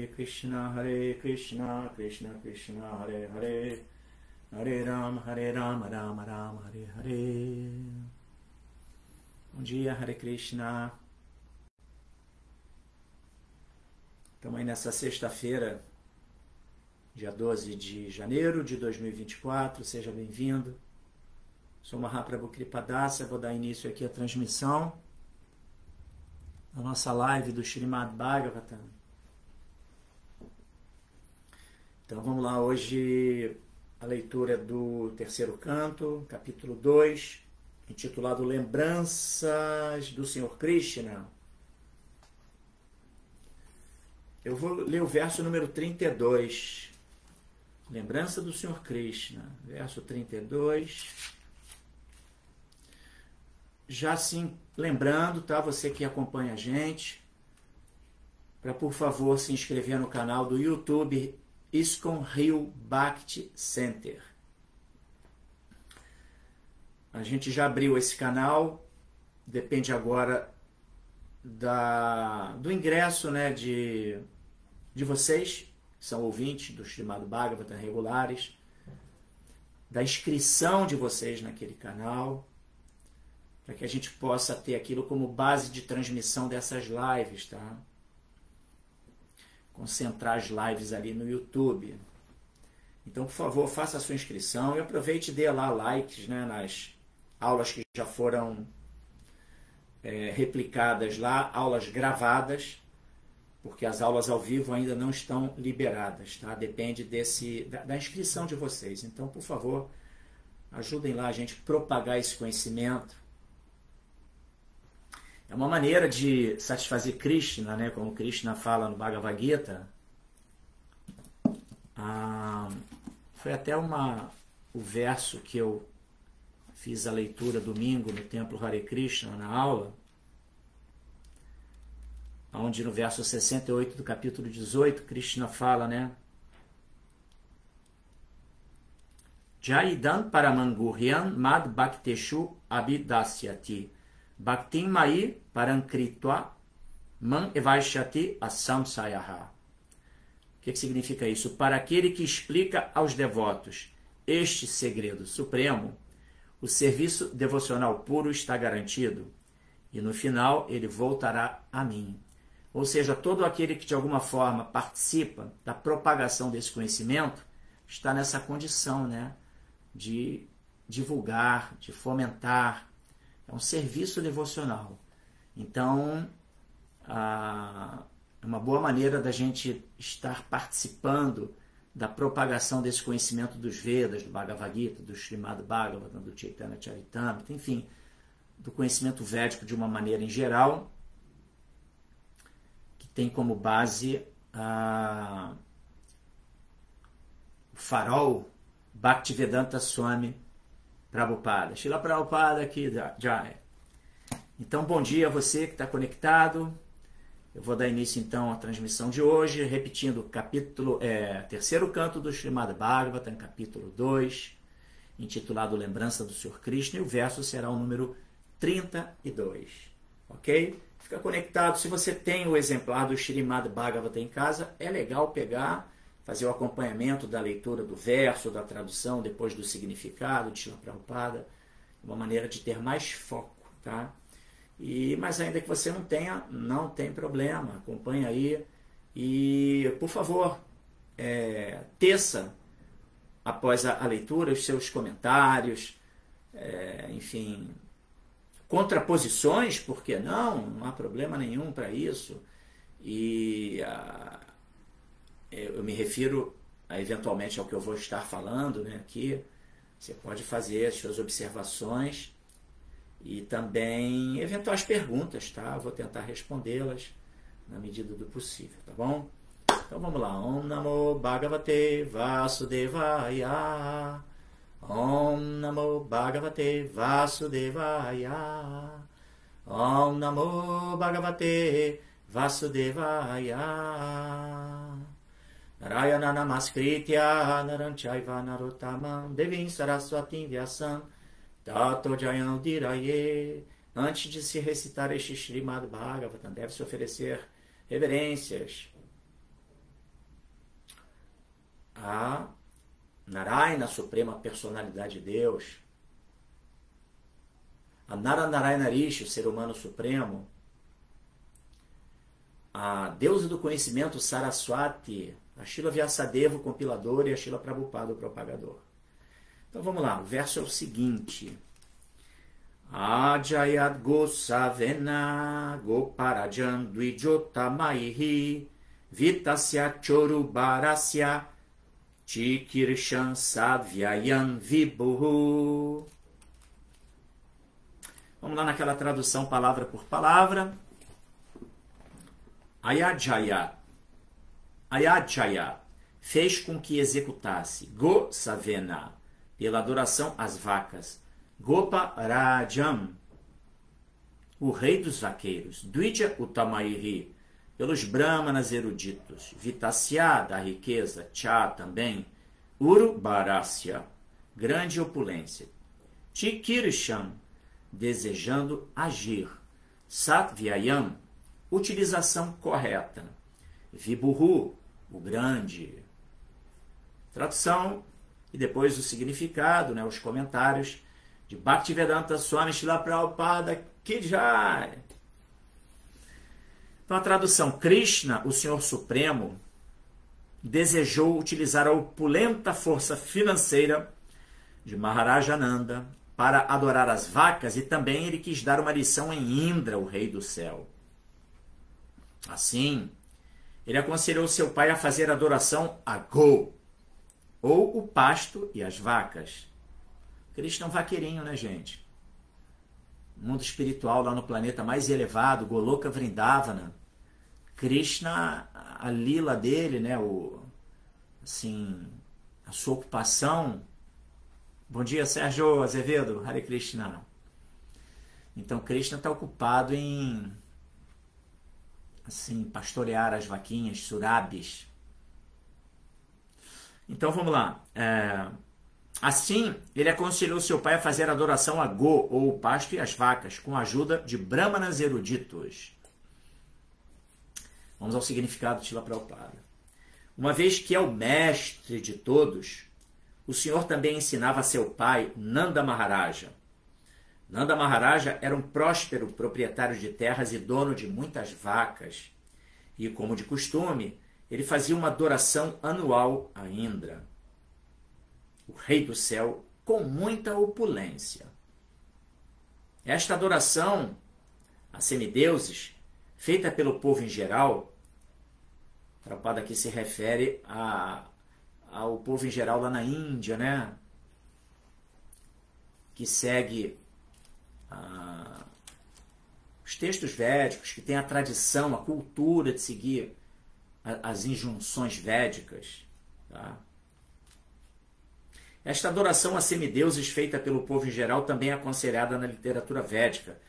Krishna, Krishna Krishna, Hare Hare, Hare Rama, Rama Rama, Hare Hare. Bom dia, Hare Krishna. Estamos aí nessa sexta-feira, dia 12 de janeiro de 2024. Seja bem-vindo. Sou Mahaprabhu Kripadasa. Vou dar início aqui à transmissão da nossa live do Srimad Bhagavatam. Então vamos lá, hoje a leitura do terceiro canto, capítulo 2, intitulado Lembranças do Senhor Krishna. Eu vou ler o verso número 32. Lembrança do Senhor Krishna, verso 32. Já assim, lembrando, tá? Você que acompanha a gente, para por favor se inscrever no canal do YouTube ISKCON Rio Bhakti Center. A gente já abriu esse canal, depende agora do ingresso, né, de vocês, que são ouvintes do Srimad Bhagavatam regulares, da inscrição de vocês naquele canal, para que a gente possa ter aquilo como base de transmissão dessas lives, tá? Concentrar as lives ali no YouTube. Então, por favor, faça a sua inscrição e aproveite e dê lá likes, né, nas aulas que já foram replicadas lá, aulas gravadas, porque as aulas ao vivo ainda não estão liberadas, tá? Depende da inscrição de vocês. Então, por favor, ajudem lá a gente a propagar esse conhecimento. É uma maneira de satisfazer Krishna, né? Como Krishna fala no Bhagavad Gita. Foi até o verso que eu fiz a leitura domingo no Templo Hare Krishna, na aula, onde no verso 68 do capítulo 18, Krishna fala, né? Jaidan paramanguryan mad bhakteshu abidasyati bhaktim mai parankritva man evaishati asamsayaha. O que significa isso? Para aquele que explica aos devotos este segredo supremo, o serviço devocional puro está garantido e no final ele voltará a mim. Ou seja, todo aquele que de alguma forma participa da propagação desse conhecimento está nessa condição, né, de divulgar, de fomentar. É um serviço devocional. Então, é uma boa maneira da gente estar participando da propagação desse conhecimento dos Vedas, do Bhagavad Gita, do Srimad Bhagavatam, do Chaitanya Charitamrita, enfim, do conhecimento védico de uma maneira em geral, que tem como base o farol Bhaktivedanta Swami Prabhupada. Srila Prabhupada aqui, Jai. Então, bom dia a você que está conectado. Eu vou dar início então à transmissão de hoje, repetindo o terceiro canto do Srimad Bhagavatam, capítulo 2, intitulado Lembrança do Senhor Krishna, e o verso será o número 32. Ok? Fica conectado. Se você tem o exemplar do Srimad Bhagavatam em casa, é legal pegar, fazer o acompanhamento da leitura do verso, da tradução, depois do significado de Srila Prabhupada, uma maneira de ter mais foco, tá? Mas ainda que você não tenha, não tem problema, acompanha aí e, por favor, teça, após a leitura, os seus comentários, enfim, contraposições, por que não? Não há problema nenhum para isso. E eu me refiro eventualmente ao que eu vou estar falando, né, aqui. Você pode fazer as suas observações e também eventuais perguntas, tá? Eu vou tentar respondê-las na medida do possível, tá bom? Então vamos lá. Om Namo Bhagavate Vasudevaya. Om Namo Bhagavate Vasudevaya. Om Namo Bhagavate Vasudevaya. Narayana Namaskritya Naranchaiva Narottamam Devim Saraswatim Vyasam Tato Jayam Diraye. Antes de se recitar este Srimad Bhagavatam, deve-se oferecer reverências a Narayana, a suprema personalidade de Deus, a Narayana Rishi, o ser humano supremo, a deusa do conhecimento Saraswati, a Srila Vyasadeva, o compilador, e a Srila Prabhupada, o propagador. Então vamos lá, o verso é o seguinte: Ajayat Gosavena Goparajan Dvijotamaihi Vitasya Chorubarasya Chikirshan Sadvyayan Vibhuhu. Vamos lá naquela tradução palavra por palavra. Ayajayat fez com que executasse Gosavena, pela adoração às vacas, Gopa Rajam, o rei dos vaqueiros, Dvija Utamairi, pelos brahmanas eruditos, Vitasya, da riqueza, Cha também, Uru Barasya, grande opulência, Chikirshan, desejando agir, Satvyayam, utilização correta, Vibhuhu, o grande. Tradução e depois o significado, né, os comentários de Bhaktivedanta Swami Srila Prabhupada Ki Jai. Então a tradução: Krishna, o Senhor Supremo, desejou utilizar a opulenta força financeira de Maharaja Ananda para adorar as vacas, e também ele quis dar uma lição em Indra, o rei do céu. Assim, ele aconselhou seu pai a fazer adoração a Go, ou o pasto e as vacas. Krishna é um vaqueirinho, né, gente? Mundo espiritual, lá no planeta mais elevado, Goloka Vrindavana, Krishna, a lila dele, né, a sua ocupação. Bom dia, Sérgio Azevedo, Hare Krishna. Então, Krishna está ocupado em pastorear as vaquinhas, surabis. Então, vamos lá. Assim, ele aconselhou seu pai a fazer adoração a Go, ou o pasto e as vacas, com a ajuda de brahmanas eruditos. Vamos ao significado de Srila Prabhupada. Uma vez que é o mestre de todos, o Senhor também ensinava a seu pai, Nanda Maharaja. Nanda Maharaja era um próspero proprietário de terras e dono de muitas vacas. E, como de costume, ele fazia uma adoração anual a Indra, o rei do céu, com muita opulência. Esta adoração a semideuses, feita pelo povo em geral, Prabhupada aqui se refere ao povo em geral lá na Índia, né? Que segue os textos védicos, que tem a tradição, a cultura de seguir as injunções védicas, tá? Esta adoração a semideuses feita pelo povo em geral também é aconselhada na literatura védica,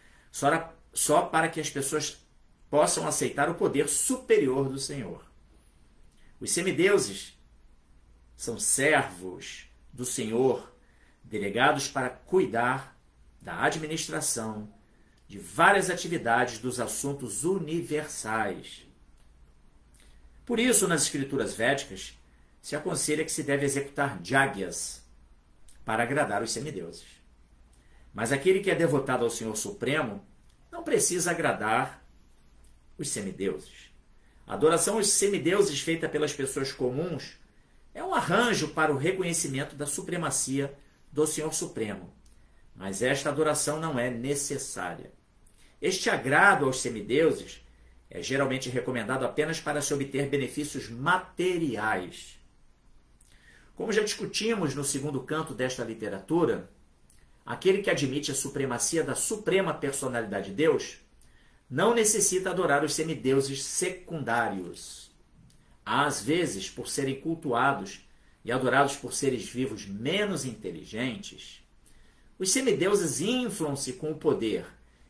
só para que as pessoas possam aceitar o poder superior do Senhor. Os semideuses são servos do Senhor, delegados para cuidar da administração de várias atividades dos assuntos universais. Por isso, nas escrituras védicas, se aconselha que se deve executar jagyas para agradar os semideuses. Mas aquele que é devotado ao Senhor Supremo não precisa agradar os semideuses. A adoração aos semideuses feita pelas pessoas comuns é um arranjo para o reconhecimento da supremacia do Senhor Supremo. Mas esta adoração não é necessária. Este agrado aos semideuses é geralmente recomendado apenas para se obter benefícios materiais. Como já discutimos no segundo canto desta literatura, aquele que admite a supremacia da suprema personalidade de Deus não necessita adorar os semideuses secundários. Às vezes, por serem cultuados e adorados por seres vivos menos inteligentes, os semideuses inflam-se com o poder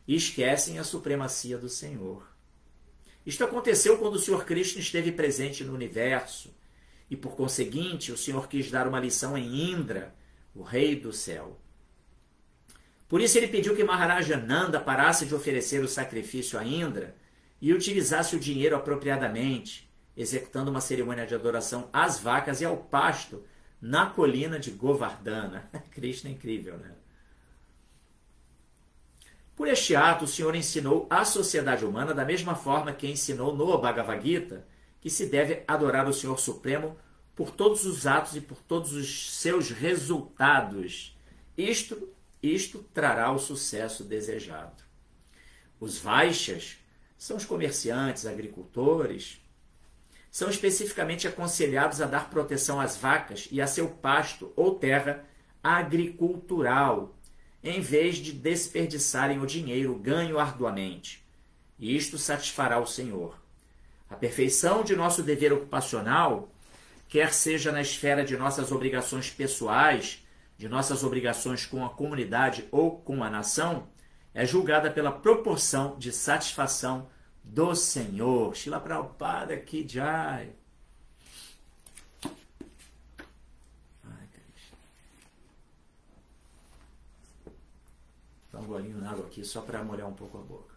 e esquecem a supremacia do Senhor. Isto aconteceu quando o Senhor Krishna esteve presente no universo e, por conseguinte, o Senhor quis dar uma lição em Indra, o rei do céu. Por isso ele pediu que Maharaja Nanda parasse de oferecer o sacrifício a Indra e utilizasse o dinheiro apropriadamente, executando uma cerimônia de adoração às vacas e ao pasto na colina de Govardhana. Krishna é incrível, né? Por este ato, o Senhor ensinou à sociedade humana da mesma forma que ensinou no Bhagavad Gita, que se deve adorar o Senhor Supremo por todos os atos e por todos os seus resultados. Isto trará o sucesso desejado. Os Vaishyas são os comerciantes, agricultores, são especificamente aconselhados a dar proteção às vacas e a seu pasto ou terra agricultural, em vez de desperdiçarem o dinheiro ganho arduamente. E isto satisfará o Senhor. A perfeição de nosso dever ocupacional, quer seja na esfera de nossas obrigações pessoais, de nossas obrigações com a comunidade ou com a nação, é julgada pela proporção de satisfação do Senhor. Srila Prabhupada Ki Jai. Dá um golinho na água aqui só para molhar um pouco a boca.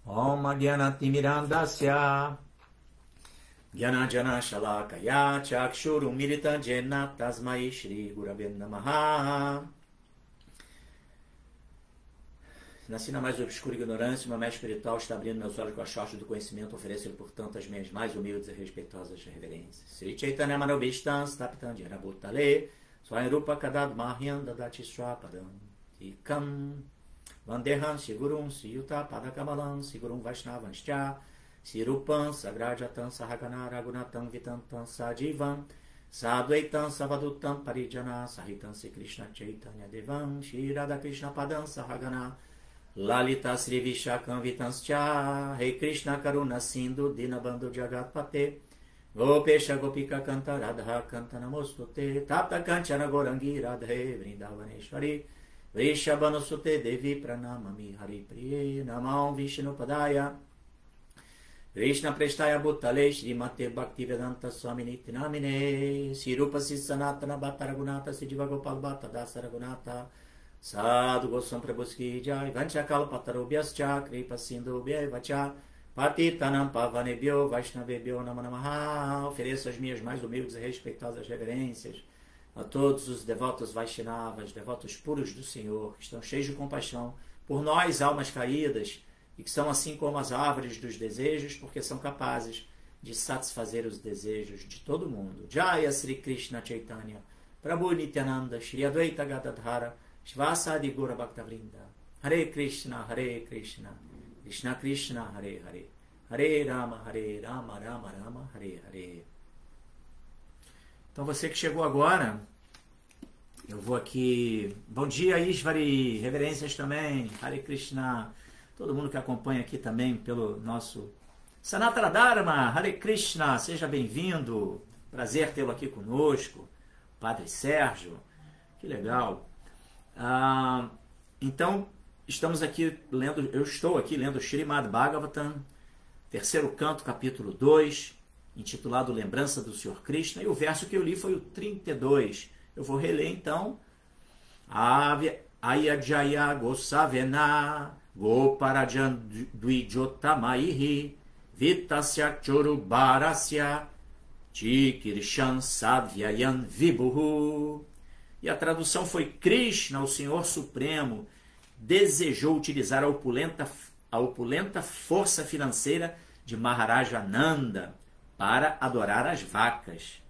Om Agyanatimirandasya Gyanajana Shalakaya Chakshuru Militan Jena Tasmai Shri Gurave Namaha. Nasci na mais obscura ignorância, uma mestre espiritual está abrindo meus olhos com a sorte do conhecimento, oferecendo portanto as minhas mais humildes e respeitosas reverências. Sri Chaitanya Manobishtan Stapitan Jena Bhutale Swayam Rupa Kadad Mahyan Dadati Swapadam Tikam Vandeham Sigurum Siyuta Padakamalam Sigurum Vaishnavanscha Sirupam Sagrajatam Sahagana Ragunatam Vitantam Sajivam Sadvaitam Savadutam Parijana Sahitam Sri Krishna Chaitanya Devam Shri Radha Krishna Padam Sahagana Lalita Sri Vishakam Vitanscha Rei Krishna Karuna Sindhu Dinabandhu Jagat Pate Gopesha Gopika Kanta Radha Kanta Namostute Tapta Kanchana Gorangi Radhe Vrindavaneshwari Vrishabhanusute Devi Pranamami Hari Priye Namam Vishnu Padaya Krishna Prestaya Bhutale Srimate Bhaktivedanta Swaminiti Namine Sirupa Sanatana Bhatta Raghunatha Siddhiva Gopal Bhatta Dasa Raghunatha Sadhu Goswam Prabhuski Jai Vanchakala Patarobhyascha Kripa Sindhu Bhaivacha Patitanam Pavanebhyo Vaishnavebhyo Namanamaha. Ofereço as minhas mais humildes e respeitosas reverências a todos os devotos Vaishnavas, devotos puros do Senhor, que estão cheios de compaixão por nós, almas caídas, e que são assim como as árvores dos desejos, porque são capazes de satisfazer os desejos de todo mundo. Jaya Sri Krishna Chaitanya Prabhu Nityananda Shri Advaita Gadadhara Shvasadi Gura Bhaktavrinda. Hare Krishna Krishna Krishna Hare Hare Hare Rama Rama Rama Hare Hare. Então você que chegou agora, eu vou aqui... Bom dia, Ishvari, reverências também, Hare Krishna. Todo mundo que acompanha aqui também pelo nosso Sanatana Dharma, Hare Krishna, seja bem-vindo. Prazer tê-lo aqui conosco. Padre Sérgio, que legal. Então, eu estou aqui lendo Srimad Bhagavatam, terceiro canto, capítulo 2, intitulado Lembrança do Senhor Krishna, e o verso que eu li foi o 32. Eu vou reler então. Ayajaya Gosavena Goparajan Dvijotamaihi Vitasya Chorubarasya Chikirshan Sadhyayan Vibhuhu. E a tradução foi: Krishna, o Senhor Supremo, desejou utilizar a opulenta força financeira de Maharaja Nanda para adorar as vacas.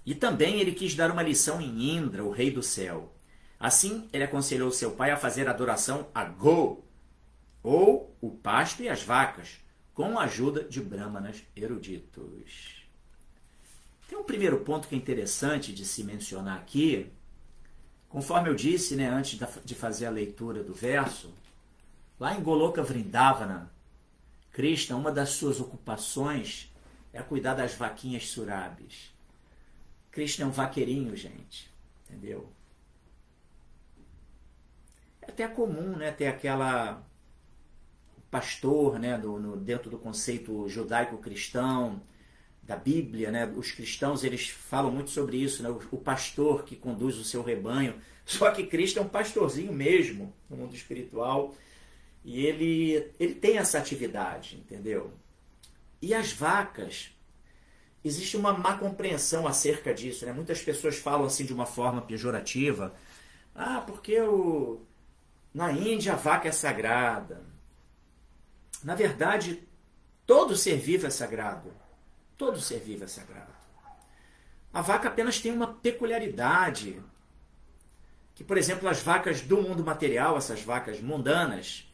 E também ele quis dar uma lição em Indra, o rei do céu. Assim, ele aconselhou seu pai a fazer adoração a Go, ou o pasto e as vacas, com a ajuda de brahmanas eruditos. Tem um primeiro ponto que é interessante de se mencionar aqui. Conforme eu disse, antes de fazer a leitura do verso, lá em Goloka Vrindavana, Krishna, uma das suas ocupações é cuidar das vaquinhas surabis. Krishna é um vaqueirinho, gente, entendeu? É até comum, ter aquela pastor, dentro do conceito judaico-cristão, da Bíblia, né? Os cristãos, eles falam muito sobre isso, né? O pastor que conduz o seu rebanho. Só que Cristo é um pastorzinho mesmo no mundo espiritual. E ele tem essa atividade, entendeu? E as vacas, existe uma má compreensão acerca disso, né? Muitas pessoas falam assim de uma forma pejorativa. Ah, porque na Índia a vaca é sagrada. Na verdade, todo ser vivo é sagrado. Todo ser vivo é sagrado. A vaca apenas tem uma peculiaridade. Que, por exemplo, as vacas do mundo material, essas vacas mundanas,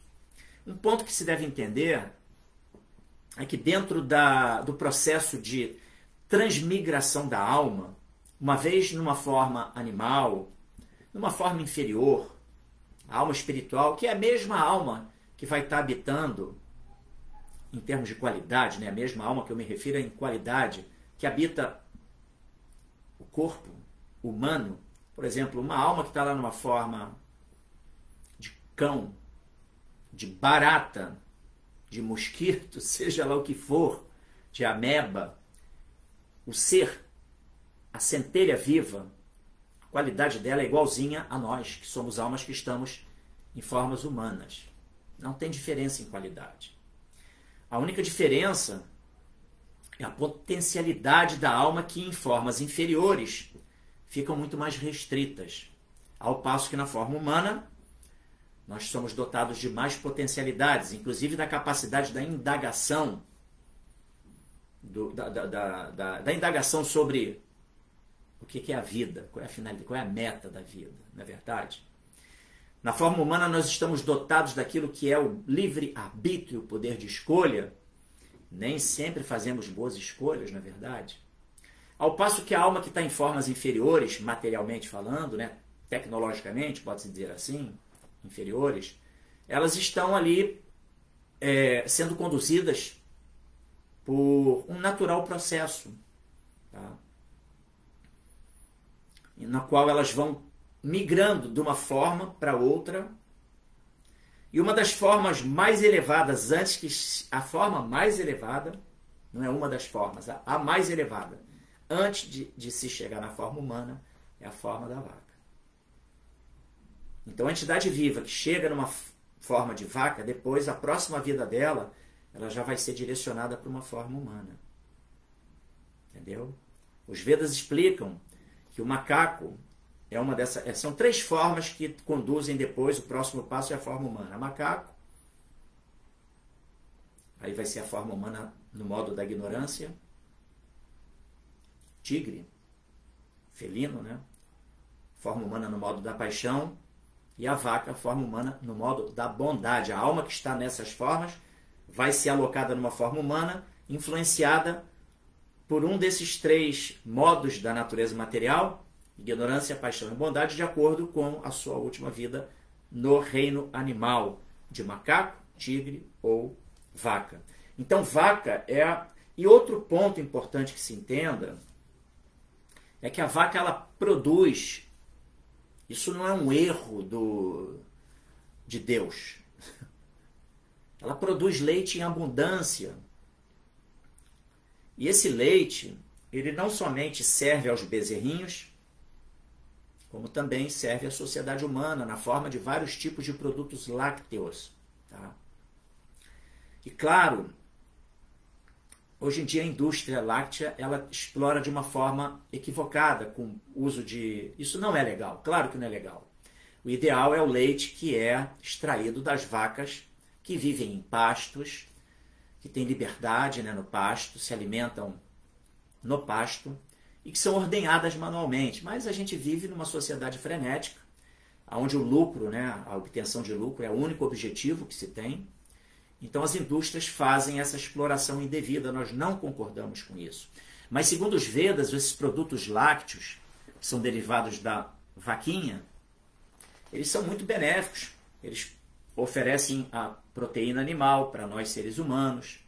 um ponto que se deve entender é que dentro do processo de transmigração da alma, uma vez numa forma animal, numa forma inferior, a alma espiritual, que é a mesma alma que vai estar habitando, em termos de qualidade, né? A mesma alma que eu me refiro em qualidade, que habita o corpo humano. Por exemplo, uma alma que está lá numa forma de cão, de barata, de mosquito, seja lá o que for, de ameba, o ser, a centelha viva, a qualidade dela é igualzinha a nós, que somos almas que estamos em formas humanas. Não tem diferença em qualidade. A única diferença é a potencialidade da alma que em formas inferiores ficam muito mais restritas. Ao passo que na forma humana nós somos dotados de mais potencialidades, inclusive da capacidade da indagação, da indagação sobre o que é a vida, qual é a finalidade, qual é a meta da vida, não é verdade? Na forma humana nós estamos dotados daquilo que é o livre-arbítrio, o poder de escolha. Nem sempre fazemos boas escolhas, não é verdade? Ao passo que a alma que está em formas inferiores, materialmente falando, né, tecnologicamente, pode-se dizer assim, inferiores, elas estão ali sendo conduzidas por um natural processo, tá? Na qual elas vão migrando de uma forma para outra. E uma das formas mais elevadas, antes que a forma mais elevada, não é uma das formas, a mais elevada, antes de se chegar na forma humana, é a forma da vaca. Então a entidade viva que chega numa forma de vaca, depois a próxima vida dela, ela já vai ser direcionada para uma forma humana. Entendeu? Os Vedas explicam que o macaco é uma dessas. São 3 formas que conduzem depois, o próximo passo é a forma humana. Macaco, aí vai ser a forma humana no modo da ignorância. Tigre, felino, né? Forma humana no modo da paixão. E a vaca, a forma humana no modo da bondade. A alma que está nessas formas vai ser alocada numa forma humana, influenciada por um desses 3 modos da natureza material, ignorância, paixão e bondade, de acordo com a sua última vida no reino animal, de macaco, tigre ou vaca. Então, vaca é... E outro ponto importante que se entenda é que a vaca, ela produz... Isso não é um erro de Deus. Ela produz leite em abundância. E esse leite, ele não somente serve aos bezerrinhos, como também serve à sociedade humana, na forma de vários tipos de produtos lácteos. Tá? E claro, hoje em dia a indústria láctea, ela explora de uma forma equivocada, com uso de... Isso não é legal, claro que não é legal. O ideal é o leite que é extraído das vacas que vivem em pastos, que têm liberdade, né, no pasto, se alimentam no pasto, e que são ordenhadas manualmente. Mas a gente vive numa sociedade frenética, onde o lucro, né, a obtenção de lucro é o único objetivo que se tem. Então as indústrias fazem essa exploração indevida, nós não concordamos com isso. Mas segundo os Vedas, esses produtos lácteos, que são derivados da vaquinha, eles são muito benéficos. Eles oferecem a proteína animal para nós seres humanos,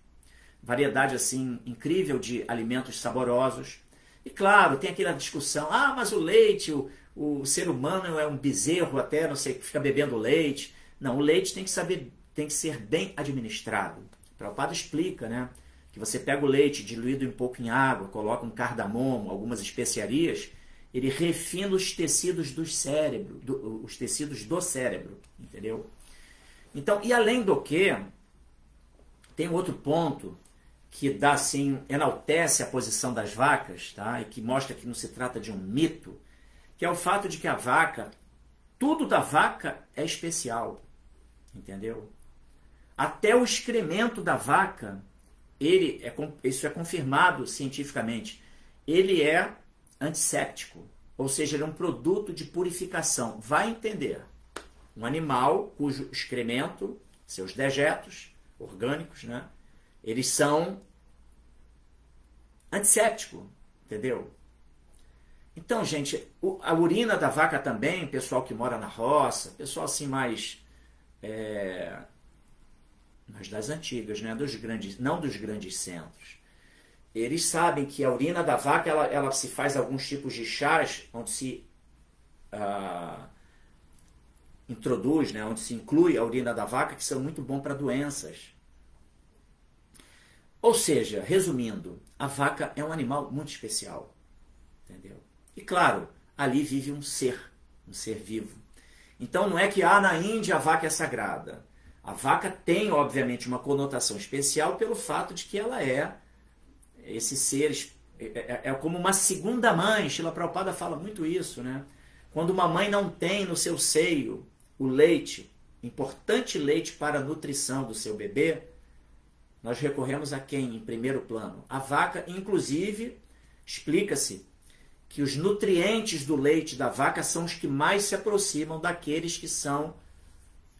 variedade assim incrível de alimentos saborosos. E claro, tem aquela discussão, mas o leite, o ser humano é um bezerro até, não sei, que fica bebendo leite. Não, o leite tem que ser bem administrado. O Prabhupada explica, né, que você pega o leite diluído um pouco em água, coloca um cardamomo, algumas especiarias, ele refina os tecidos do cérebro, os tecidos do cérebro, entendeu? Então, e além do que, tem outro ponto que dá assim, enaltece a posição das vacas, tá? E que mostra que não se trata de um mito, que é o fato de que a vaca, tudo da vaca é especial, entendeu? Até o excremento da vaca, isso é confirmado cientificamente, ele é antisséptico, ou seja, ele é um produto de purificação. Vai entender, um animal cujo excremento, seus dejetos orgânicos, né, eles são antissépticos, entendeu? Então, gente, a urina da vaca também, pessoal que mora na roça, pessoal assim mais das antigas, né? Não dos grandes centros. Eles sabem que a urina da vaca, ela se faz alguns tipos de chás, onde se introduz, né? Onde se inclui a urina da vaca, que são muito bons para doenças. Ou seja, resumindo, a vaca é um animal muito especial, entendeu? E claro, ali vive um ser vivo. Então não é que na Índia a vaca é sagrada. A vaca tem, obviamente, uma conotação especial pelo fato de que ela é esse ser, é como uma segunda mãe. Srila Prabhupada fala muito isso, né? Quando uma mãe não tem no seu seio o leite, importante leite para a nutrição do seu bebê, nós recorremos a quem em primeiro plano? A vaca, inclusive, explica-se que os nutrientes do leite da vaca são os que mais se aproximam daqueles que são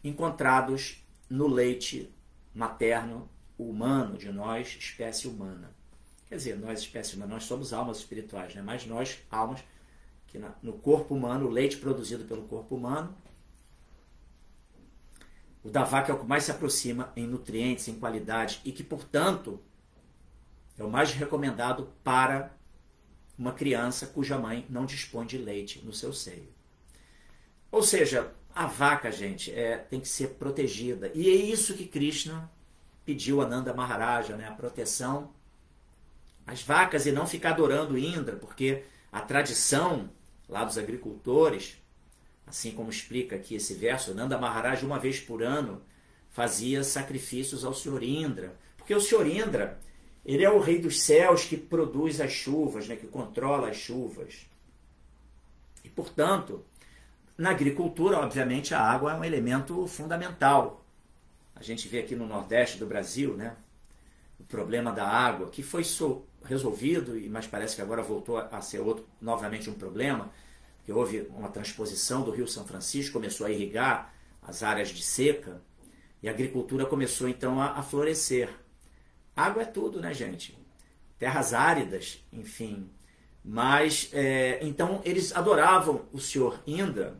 encontrados no leite materno humano, de nós, espécie humana. Quer dizer, nós, espécie humana, nós somos almas espirituais, né? Mas nós, almas, que no corpo humano, o leite produzido pelo corpo humano, o da vaca é o que mais se aproxima em nutrientes, em qualidade, e que, portanto, é o mais recomendado para uma criança cuja mãe não dispõe de leite no seu seio. Ou seja, a vaca, gente, tem que ser protegida. E é isso que Krishna pediu a Nanda Maharaja, né? A proteção às vacas e não ficar adorando Indra, porque a tradição lá dos agricultores, assim como explica aqui esse verso, Nanda Maharaja uma vez por ano fazia sacrifícios ao Senhor Indra, porque o Senhor Indra, ele é o rei dos céus que produz as chuvas, né, que controla as chuvas. E, portanto, na agricultura, obviamente, a água é um elemento fundamental. A gente vê aqui no Nordeste do Brasil, né, o problema da água, que foi resolvido, mas parece que agora voltou a ser novamente um problema, que houve uma transposição do Rio São Francisco, começou a irrigar as áreas de seca, e a agricultura começou então a florescer. Água é tudo, né, gente? Terras áridas, enfim. Mas, então, eles adoravam o Senhor Indra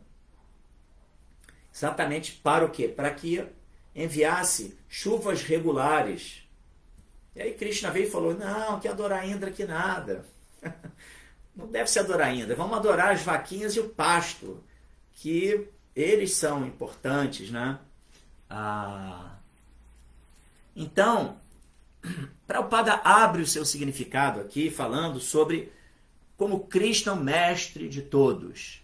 exatamente para o quê? Para que enviasse chuvas regulares. E aí Krishna veio e falou, não, que adorar Indra que nada. Não deve se adorar Indra. Vamos adorar as vaquinhas e o pasto, que eles são importantes, né? Então, Prabhupada abre o seu significado aqui falando sobre como Krishna é o mestre de todos.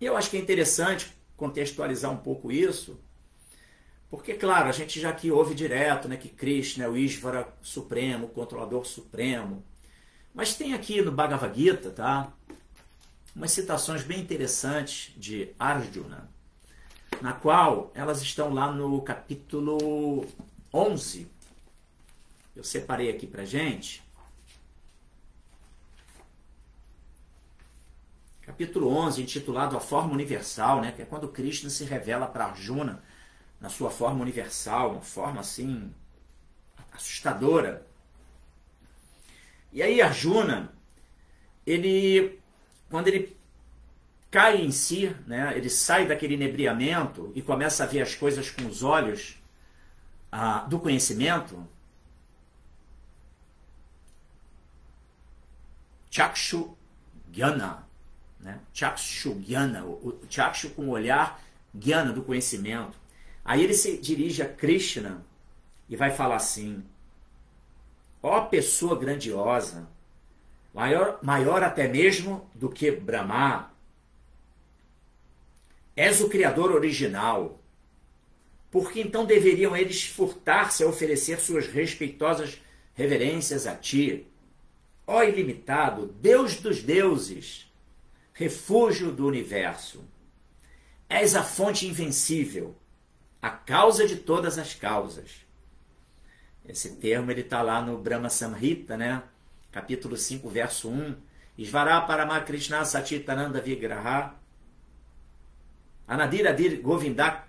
E eu acho que é interessante contextualizar um pouco isso, porque, claro, a gente já aqui ouve direto, né, que Krishna é o Ishvara Supremo, o controlador supremo. Mas tem aqui no Bhagavad Gita, tá, umas citações bem interessantes de Arjuna, na qual elas estão lá no capítulo 11. Eu separei aqui pra gente. Capítulo 11, intitulado A Forma Universal, né? Que é quando Krishna se revela para Arjuna na sua forma universal, uma forma assim assustadora. E aí Arjuna, quando ele cai em si, né? Ele sai daquele inebriamento e começa a ver as coisas com os olhos do conhecimento, Chakshu Gyana, né? Chakshu Gyana, o Chakshu com o olhar, Gyana do conhecimento. Aí ele se dirige a Krishna e vai falar assim, ó pessoa grandiosa, maior até mesmo do que Brahma. És o Criador original. Por que então deveriam eles furtar-se a oferecer suas respeitosas reverências a ti? Ó ilimitado, Deus dos deuses, refúgio do universo. És a fonte invencível, a causa de todas as causas. Esse termo ele está lá no Brahma Samhita, né? Capítulo 5, verso 1. Isvara Parama Krishna Satitananda Vigraha Anadiradir Govinda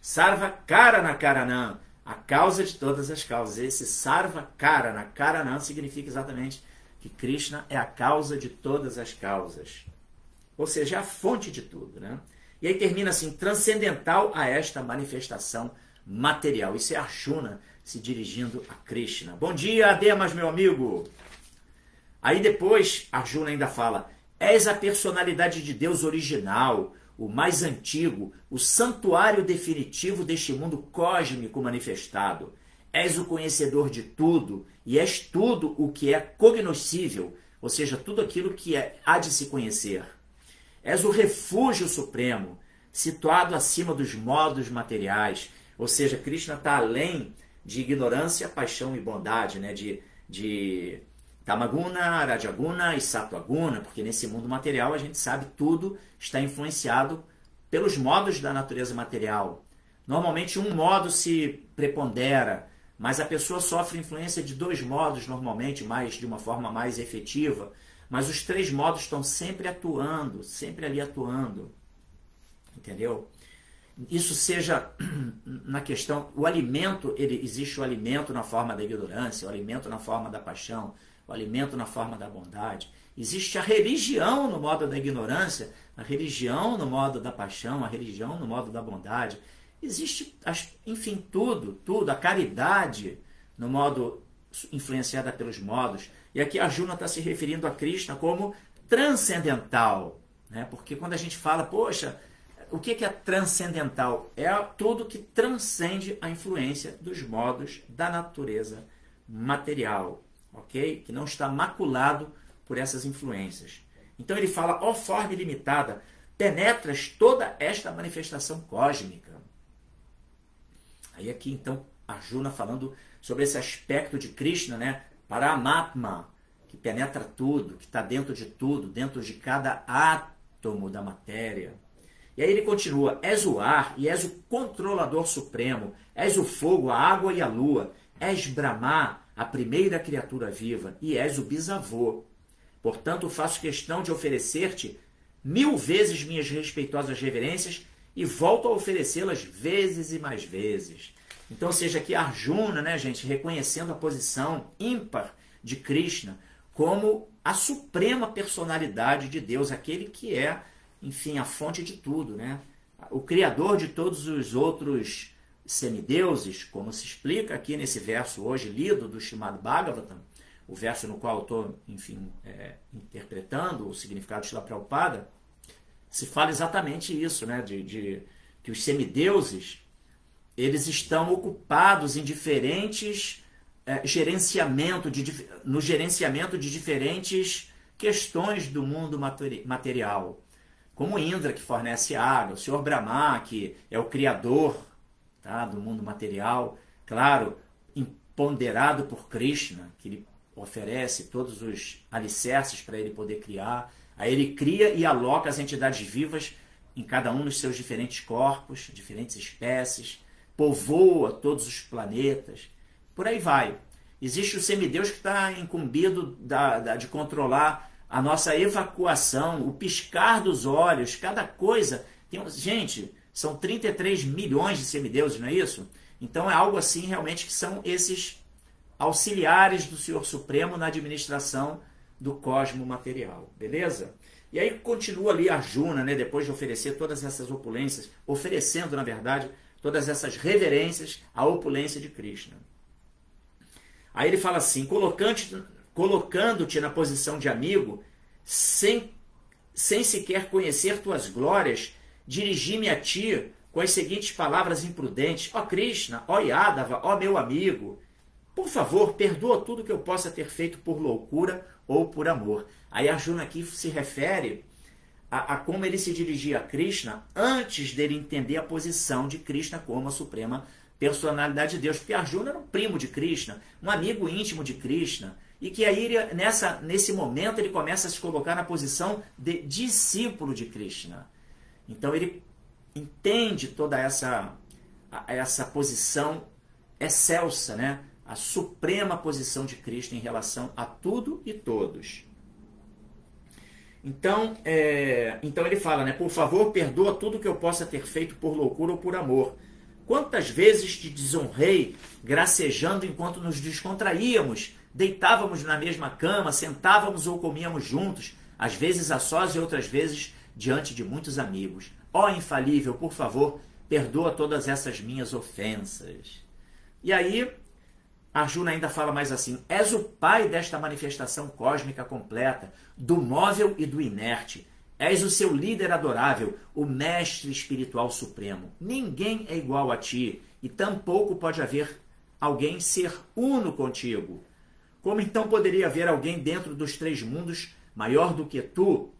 Sarva Karana Karanam, a causa de todas as causas. Esse Sarva Karana Karanam significa exatamente que Krishna é a causa de todas as causas. Ou seja, é a fonte de tudo, né? E aí termina assim, transcendental a esta manifestação material. Isso é Arjuna se dirigindo a Krishna. Bom dia, Ademas, meu amigo! Aí depois, Arjuna ainda fala, és a personalidade de Deus original, o mais antigo, o santuário definitivo deste mundo cósmico manifestado. És o conhecedor de tudo, e és tudo o que é cognoscível, ou seja, tudo aquilo que há de se conhecer. És o refúgio supremo, situado acima dos modos materiais, ou seja, Krishna está além de ignorância, paixão e bondade, né? de Tamaguna, Rajaguna e Sattvaguna, porque nesse mundo material a gente sabe tudo está influenciado pelos modos da natureza material. Normalmente um modo se prepondera, mas a pessoa sofre influência de dois modos normalmente, de uma forma mais efetiva, mas os três modos estão sempre atuando, sempre ali atuando. Entendeu? Isso seja na questão, o alimento, existe o alimento na forma da ignorância, o alimento na forma da paixão, o alimento na forma da bondade. Existe a religião no modo da ignorância, a religião no modo da paixão, a religião no modo da bondade. Existe, enfim, tudo, a caridade no modo influenciada pelos modos. E aqui Arjuna está se referindo a Krishna como transcendental, né? Porque quando a gente fala, poxa, o que é transcendental? É tudo que transcende a influência dos modos da natureza material, ok? Que não está maculado por essas influências. Então ele fala, ó forma ilimitada, penetras toda esta manifestação cósmica. Aí aqui então Arjuna falando sobre esse aspecto de Krishna, né? Paramatma, que penetra tudo, que está dentro de tudo, dentro de cada átomo da matéria. E aí ele continua, és o ar e és o controlador supremo, és o fogo, a água e a lua, és Brahma, a primeira criatura viva, e és o bisavô. Portanto, faço questão de oferecer-te 1000 vezes minhas respeitosas reverências e volto a oferecê-las vezes e mais vezes. Então, seja aqui Arjuna, né, gente, reconhecendo a posição ímpar de Krishna como a suprema personalidade de Deus, aquele que é, enfim, a fonte de tudo, né? O criador de todos os outros semideuses, como se explica aqui nesse verso hoje lido do Srimad Bhagavatam, o verso no qual eu estou, enfim, interpretando o significado de Srila Prabhupada, se fala exatamente isso, né? Que os semideuses eles estão ocupados em diferentes no gerenciamento de diferentes questões do mundo material. Como Indra, que fornece água, o Senhor Brahma, que é o criador, tá, do mundo material, claro, empoderado por Krishna, que ele oferece todos os alicerces para ele poder criar. Aí ele cria e aloca as entidades vivas em cada um dos seus diferentes corpos, diferentes espécies, povoa todos os planetas, por aí vai. Existe o semideus que está incumbido de controlar a nossa evacuação, o piscar dos olhos, cada coisa. Gente, são 33 milhões de semideuses, não é isso? Então é algo assim realmente que são esses auxiliares do Senhor Supremo na administração do cosmo material, beleza? E aí continua ali Arjuna, né, depois de oferecer todas essas opulências, oferecendo, na verdade, todas essas reverências à opulência de Krishna. Aí ele fala assim, colocando-te na posição de amigo, sem sequer conhecer tuas glórias, dirigi-me a ti com as seguintes palavras imprudentes, ó Krishna, ó Yadava, ó meu amigo. por favor, perdoa tudo que eu possa ter feito por loucura ou por amor. Aí Arjuna aqui se refere a como ele se dirigia a Krishna antes dele entender a posição de Krishna como a suprema personalidade de Deus. Porque Arjuna era um primo de Krishna, um amigo íntimo de Krishna, e que aí nesse momento ele começa a se colocar na posição de discípulo de Krishna. Então ele entende toda essa posição excelsa, né? A suprema posição de Krishna em relação a tudo e todos. Então ele fala, né? Por favor, perdoa tudo que eu possa ter feito por loucura ou por amor. Quantas vezes te desonrei gracejando enquanto nos descontraíamos, deitávamos na mesma cama, sentávamos ou comíamos juntos, às vezes a sós e outras vezes diante de muitos amigos. Ó infalível, por favor, perdoa todas essas minhas ofensas. E aí Arjuna ainda fala mais assim: és o pai desta manifestação cósmica completa, do móvel e do inerte. És o seu líder adorável, o mestre espiritual supremo. Ninguém é igual a ti, e tampouco pode haver alguém ser uno contigo. Como então poderia haver alguém dentro dos três mundos maior do que tu,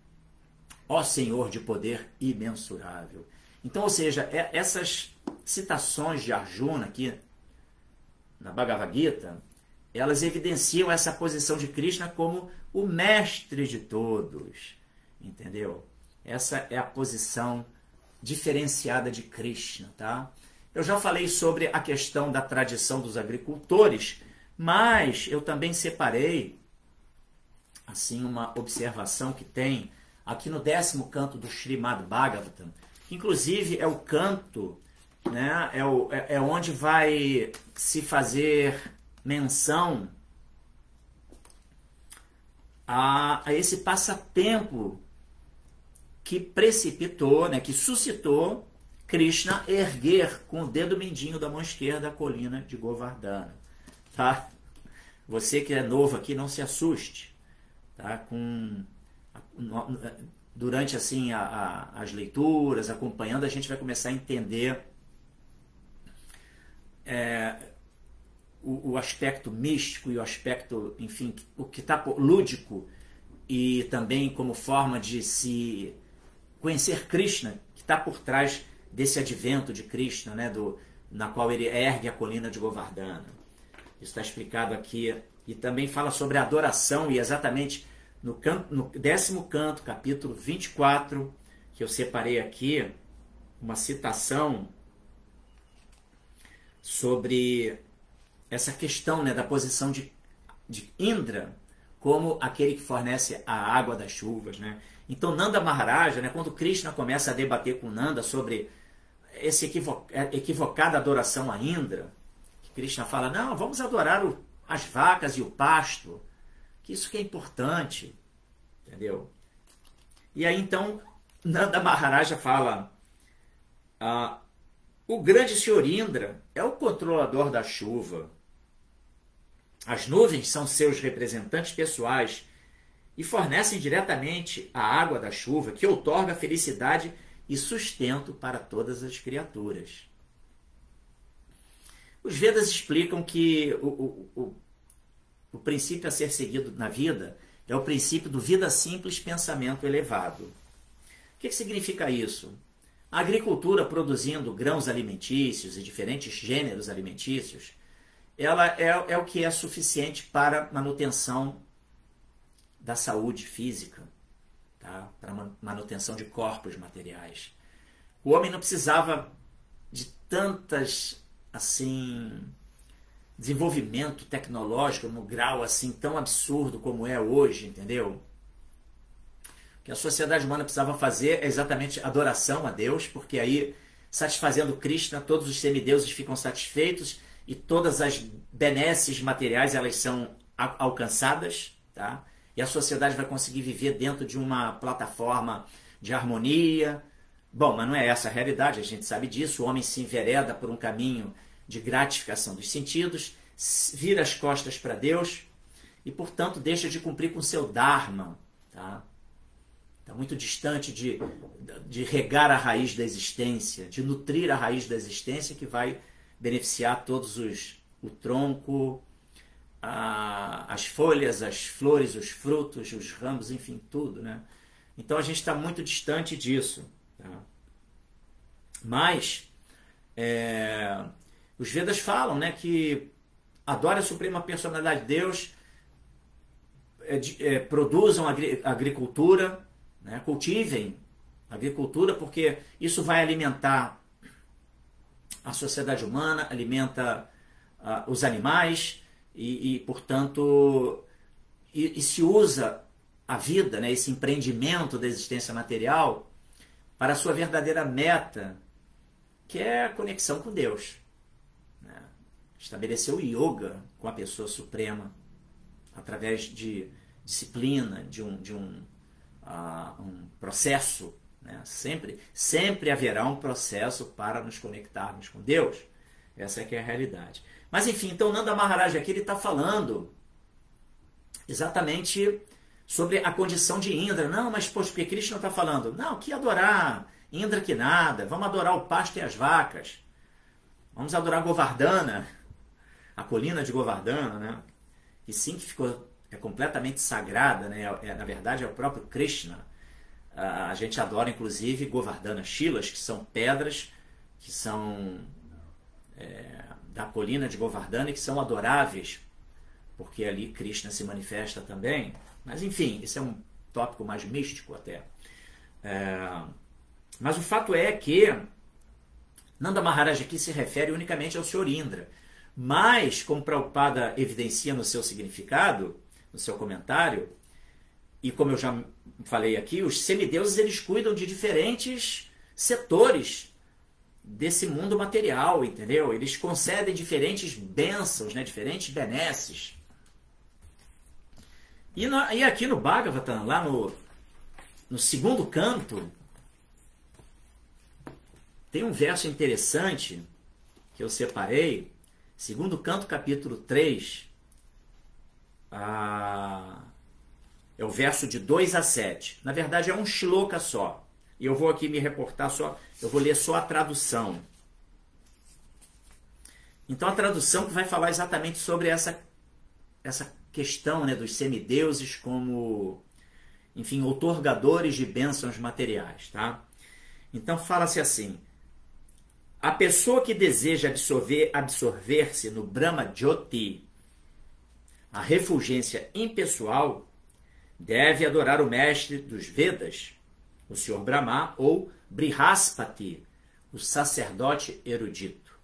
ó Senhor de poder imensurável? Então, ou seja, essas citações de Arjuna aqui na Bhagavad Gita, elas evidenciam essa posição de Krishna como o mestre de todos, entendeu? Essa é a posição diferenciada de Krishna, tá? Eu já falei sobre a questão da tradição dos agricultores, mas eu também separei assim uma observação que tem aqui no 10º canto do Srimad Bhagavatam, que inclusive é o canto, né, é onde vai se fazer menção a esse passatempo que precipitou, né, que suscitou Krishna erguer com o dedo mindinho da mão esquerda a colina de Govardhana. Tá? Você que é novo aqui, não se assuste. Tá? Durante assim, as leituras, acompanhando, a gente vai começar a entender o aspecto místico e o aspecto, enfim, o que está lúdico, e também como forma de se conhecer Krishna, que está por trás desse advento de Krishna, né, na qual ele ergue a colina de Govardhana. Isso está explicado aqui. E também fala sobre a adoração, e exatamente no 10º canto, capítulo 24, que eu separei aqui, uma citação sobre essa questão, né, da posição de Indra como aquele que fornece a água das chuvas, né? Então Nanda Maharaja, né, quando Krishna começa a debater com Nanda sobre essa equivocada adoração a Indra, que Krishna fala, não, vamos adorar as vacas e o pasto, que isso que é importante, entendeu? E aí então Nanda Maharaja fala, o grande senhor Indra é o controlador da chuva. As nuvens são seus representantes pessoais e fornecem diretamente a água da chuva, que outorga felicidade e sustento para todas as criaturas. Os Vedas explicam que o princípio a ser seguido na vida é o princípio do vida simples, pensamento elevado. O que significa isso? A agricultura produzindo grãos alimentícios e diferentes gêneros alimentícios, ela é o que é suficiente para manutenção da saúde física, tá? Para manutenção de corpos materiais. O homem não precisava de tantas, assim, desenvolvimento tecnológico no grau assim tão absurdo como é hoje, entendeu? O que a sociedade humana precisava fazer é exatamente adoração a Deus, porque aí, satisfazendo Krishna, todos os semideuses ficam satisfeitos e todas as benesses materiais elas são alcançadas, tá? E a sociedade vai conseguir viver dentro de uma plataforma de harmonia. Bom, mas não é essa a realidade, a gente sabe disso. O homem se envereda por um caminho de gratificação dos sentidos, vira as costas para Deus e, portanto, deixa de cumprir com seu dharma, tá? Está muito distante de regar a raiz da existência, de nutrir a raiz da existência que vai beneficiar todos o tronco, as folhas, as flores, os frutos, os ramos, enfim, tudo, né? Então a gente está muito distante disso. Tá? Mas os Vedas falam, né, que adora a suprema personalidade de Deus, produzam agricultura, né, cultivem agricultura, porque isso vai alimentar a sociedade humana, alimenta os animais portanto, se usa a vida, né, esse empreendimento da existência material para a sua verdadeira meta, que é a conexão com Deus. Né? Estabelecer o yoga com a pessoa suprema através de disciplina, de um processo. Né? Sempre haverá um processo para nos conectarmos com Deus. Essa é que é a realidade. Mas enfim, então Nanda Maharaj aqui ele está falando exatamente sobre a condição de Indra. Não, mas poxa, porque Krishna está falando? Não, que adorar Indra que nada. Vamos adorar o pasto e as vacas. Vamos adorar Govardhana, a colina de Govardhana, né? E sim que é completamente sagrada, né? Na verdade é o próprio Krishna. A gente adora inclusive Govardhana Shilas, que são pedras que são da colina de Govardhana e que são adoráveis, porque ali Krishna se manifesta também. Mas enfim, isso é um tópico mais místico até. Mas o fato é que Nanda Maharaj aqui se refere unicamente ao Senhor Indra. Mas, como Prabhupada evidencia no seu significado, no seu comentário, e como eu já falei aqui, os semideuses eles cuidam de diferentes setores desse mundo material, entendeu? Eles concedem diferentes bênçãos, né? Diferentes benesses. E aqui no Bhagavatam, lá no segundo canto, tem um verso interessante que eu separei, segundo canto, capítulo 3, é o verso de 2 a 7. Na verdade é um shloka só. E eu vou aqui me reportar só, eu vou ler só a tradução. Então a tradução que vai falar exatamente sobre essa questão, né, dos semideuses como, enfim, outorgadores de bênçãos materiais, tá? Então fala-se assim: a pessoa que deseja absorver-se no Brahma Jyoti, a refulgência impessoal, deve adorar o mestre dos Vedas, o Senhor Brahma, ou Brihaspati, o sacerdote erudito.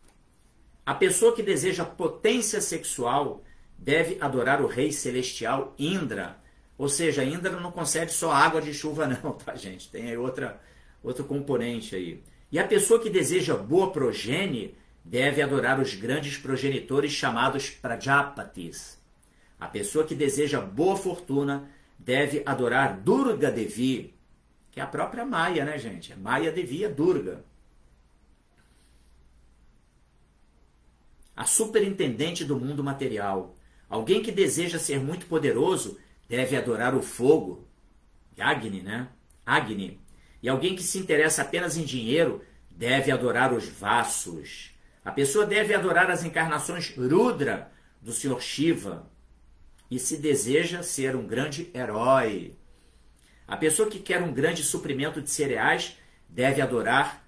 A pessoa que deseja potência sexual deve adorar o rei celestial Indra. Ou seja, Indra não concede só água de chuva não, tá, gente? Tem aí outro componente aí. E a pessoa que deseja boa progenie deve adorar os grandes progenitores chamados Prajapatis. A pessoa que deseja boa fortuna deve adorar Durga Devi, que é a própria Maya, né, gente? Maya Devi é Durga. A superintendente do mundo material. Alguém que deseja ser muito poderoso deve adorar o fogo, Agni, né? Agni. E alguém que se interessa apenas em dinheiro deve adorar os vassos. A pessoa deve adorar as encarnações Rudra do Senhor Shiva. E se deseja ser um grande herói. A pessoa que quer um grande suprimento de cereais deve adorar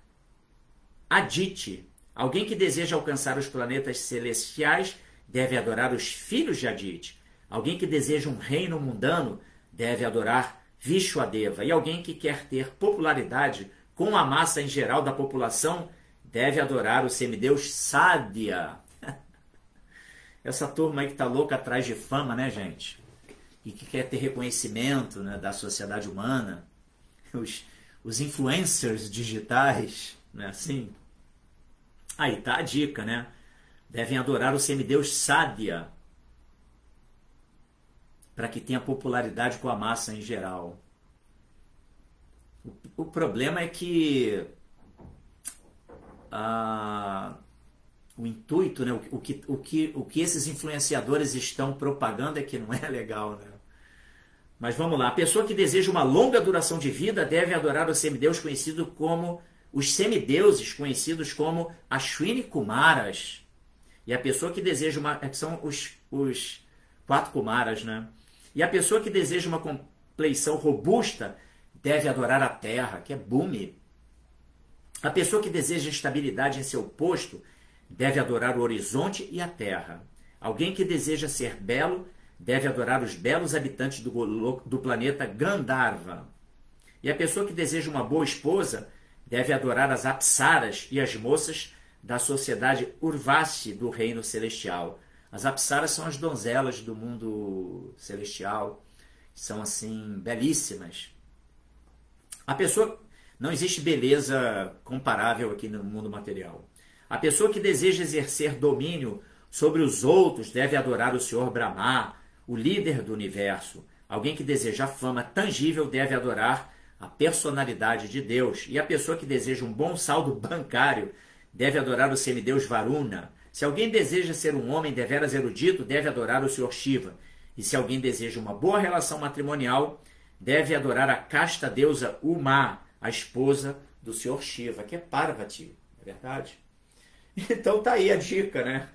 Aditi. Alguém que deseja alcançar os planetas celestiais deve adorar os filhos de Aditi. Alguém que deseja um reino mundano deve adorar Vishwadeva. E alguém que quer ter popularidade com a massa em geral da população deve adorar o semideus Sadhya. Essa turma aí que está louca atrás de fama, né, gente? E que quer ter reconhecimento, né, da sociedade humana. Os influencers digitais, não é assim? Aí tá a dica, né? Devem adorar o semideus Sadhya para que tenha popularidade com a massa em geral. O problema é que o intuito, né, o que esses influenciadores estão propagando é que não é legal, né? Mas vamos lá. A pessoa que deseja uma longa duração de vida deve adorar o semideus conhecido como os semideuses conhecidos como Ashwini Kumaras. E a pessoa que deseja que são 4 Kumaras, né? E a pessoa que deseja uma compleição robusta deve adorar a terra, que é Bhumi. A pessoa que deseja estabilidade em seu posto deve adorar o horizonte e a terra. Alguém que deseja ser belo deve adorar os belos habitantes do planeta Gandharva. E a pessoa que deseja uma boa esposa deve adorar as apsaras e as moças da sociedade Urvasi do reino celestial. As apsaras são as donzelas do mundo celestial, são assim belíssimas. A pessoa não existe beleza comparável aqui no mundo material. A pessoa que deseja exercer domínio sobre os outros deve adorar o Senhor Brahma, o líder do universo. Alguém que deseja fama tangível deve adorar a personalidade de Deus. E a pessoa que deseja um bom saldo bancário deve adorar o semideus Varuna. Se alguém deseja ser um homem deveras erudito, deve adorar o Senhor Shiva. E se alguém deseja uma boa relação matrimonial, deve adorar a casta deusa Uma, a esposa do Senhor Shiva, que é Parvati, não é verdade? Então tá aí a dica, né?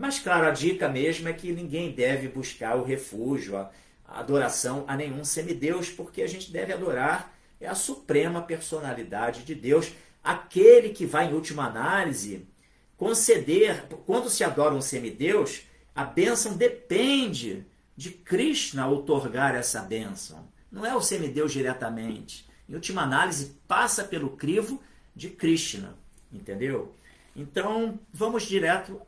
Mas claro, a dica mesmo é que ninguém deve buscar o refúgio, a adoração a nenhum semideus, porque a gente deve adorar a suprema personalidade de Deus, aquele que vai, em última análise, conceder. Quando se adora um semideus, a bênção depende de Krishna outorgar essa bênção. Não é o semideus diretamente. Em última análise, passa pelo crivo de Krishna. Entendeu? Então, vamos direto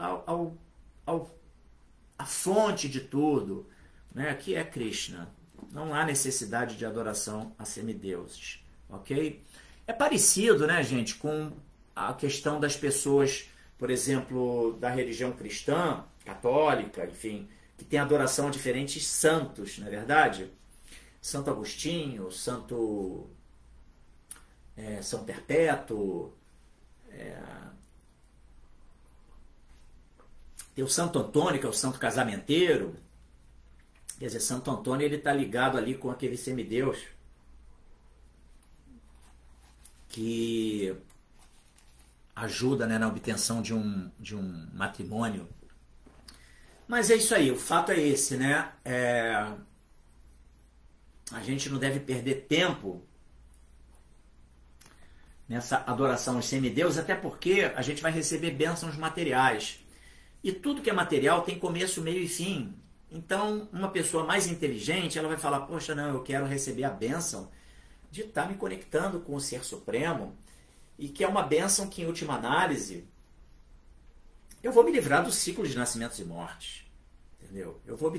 à fonte de tudo, né, que é Krishna. Não há necessidade de adoração a semideuses. Ok? É parecido, né, gente, com a questão das pessoas, por exemplo, da religião cristã, católica, enfim, que tem adoração a diferentes santos, não é verdade? Santo Agostinho, São Perpétuo, tem o Santo Antônio, que é o santo casamenteiro. Quer dizer, Santo Antônio ele está ligado ali com aquele semideus que ajuda, né, na obtenção de um matrimônio. Mas é isso aí, o fato é esse, né? A gente não deve perder tempo nessa adoração aos semideuses, até porque a gente vai receber bênçãos materiais. E tudo que é material tem começo, meio e fim. Então, uma pessoa mais inteligente, ela vai falar, poxa, não, eu quero receber a bênção de estar me conectando com o Ser Supremo, e que é uma bênção que, em última análise, eu vou me livrar do ciclo de nascimentos e mortes. Entendeu? Eu vou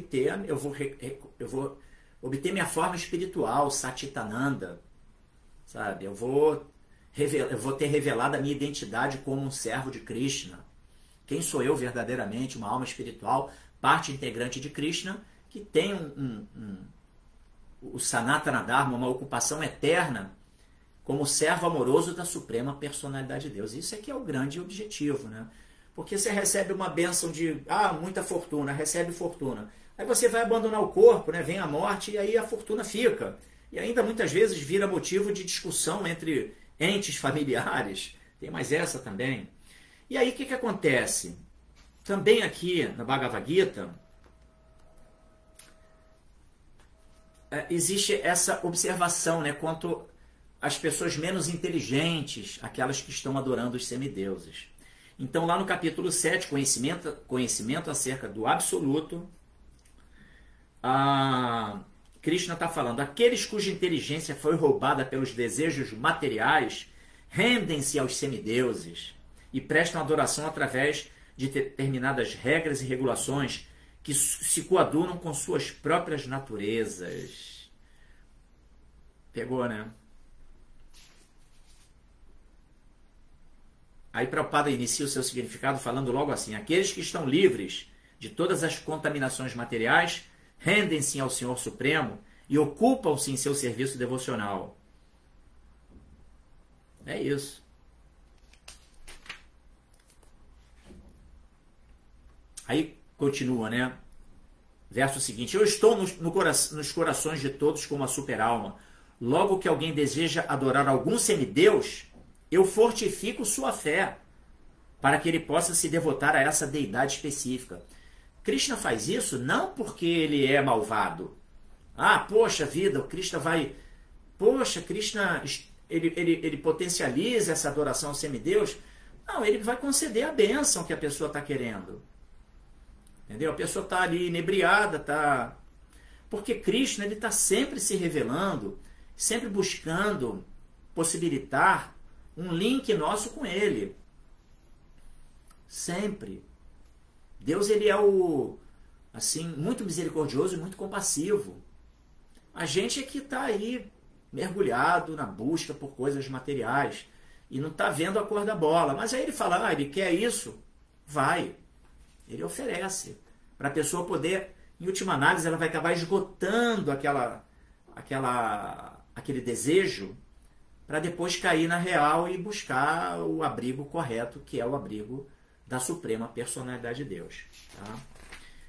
obter minha forma espiritual, Satitananda, sabe? Eu vou ter revelado a minha identidade como um servo de Krishna. Quem sou eu verdadeiramente? Uma alma espiritual, parte integrante de Krishna, que tem o Sanatana Dharma, uma ocupação eterna, como servo amoroso da Suprema Personalidade de Deus. Isso é que é o grande objetivo, né? Porque você recebe uma bênção de muita fortuna, recebe fortuna. Aí você vai abandonar o corpo, né? Vem a morte e aí a fortuna fica. E ainda muitas vezes vira motivo de discussão entre entes familiares. Tem mais essa também. E aí o que acontece? Também aqui na Bhagavad Gita existe essa observação, né, quanto às pessoas menos inteligentes, aquelas que estão adorando os semideuses. Então lá no capítulo 7, conhecimento acerca do absoluto, Krishna está falando, aqueles cuja inteligência foi roubada pelos desejos materiais rendem-se aos semideuses e prestam adoração através de determinadas regras e regulações que se coadunam com suas próprias naturezas. Pegou, né? Aí Prabhupada inicia o seu significado falando logo assim, aqueles que estão livres de todas as contaminações materiais rendem-se ao Senhor Supremo e ocupam-se em seu serviço devocional. É isso. Aí continua, né? Verso seguinte, eu estou nos corações de todos como a super-alma. Logo que alguém deseja adorar algum semideus, eu fortifico sua fé, para que ele possa se devotar a essa deidade específica. Krishna faz isso não porque ele é malvado. Ah, poxa vida, o Krishna vai... Poxa, Krishna, ele potencializa essa adoração ao semideus. Não, ele vai conceder a bênção que a pessoa está querendo. Entendeu? A pessoa está ali inebriada, tá... Porque Krishna está sempre se revelando, sempre buscando possibilitar um link nosso com ele. Sempre. Deus, ele é assim, muito misericordioso e muito compassivo. A gente é que está aí mergulhado na busca por coisas materiais e não está vendo a cor da bola. Mas aí ele fala, ele quer isso? Vai. Ele oferece. Para a pessoa poder, em última análise, ela vai acabar esgotando aquele desejo para depois cair na real e buscar o abrigo correto, que é o abrigo da suprema personalidade de Deus. Tá?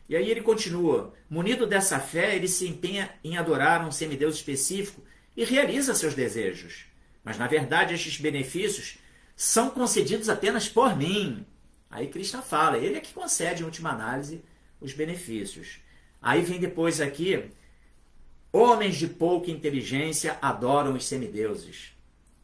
E aí ele continua, munido dessa fé, ele se empenha em adorar um semideus específico e realiza seus desejos. Mas, na verdade, estes benefícios são concedidos apenas por mim. Aí Krishna fala, ele é que concede, em última análise, os benefícios. Aí vem depois aqui, homens de pouca inteligência adoram os semideuses,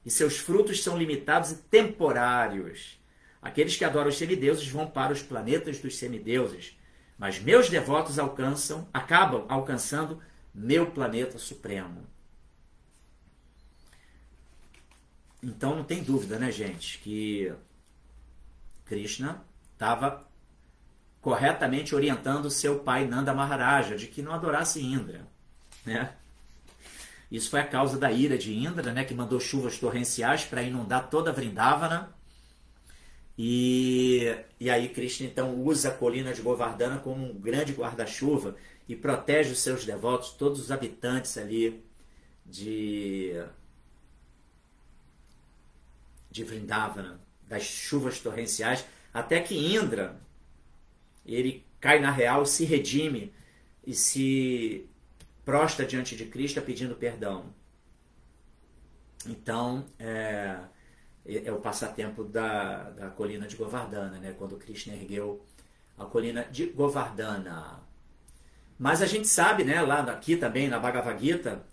e seus frutos são limitados e temporários. Aqueles que adoram os semideuses vão para os planetas dos semideuses, mas meus devotos acabam alcançando meu planeta supremo. Então não tem dúvida, né, gente, que Krishna estava corretamente orientando seu pai Nanda Maharaja de que não adorasse Indra, né? Isso foi a causa da ira de Indra, né, que mandou chuvas torrenciais para inundar toda Vrindavana. E aí Krishna então usa a colina de Govardhana como um grande guarda-chuva e protege os seus devotos, todos os habitantes ali de Vrindavana, das chuvas torrenciais, até que Indra, ele cai na real, se redime e se prostra diante de Krishna pedindo perdão. Então, é o passatempo da colina de Govardhana, né? Quando Krishna ergueu a colina de Govardhana. Mas a gente sabe, né, lá aqui também na Bhagavad Gita,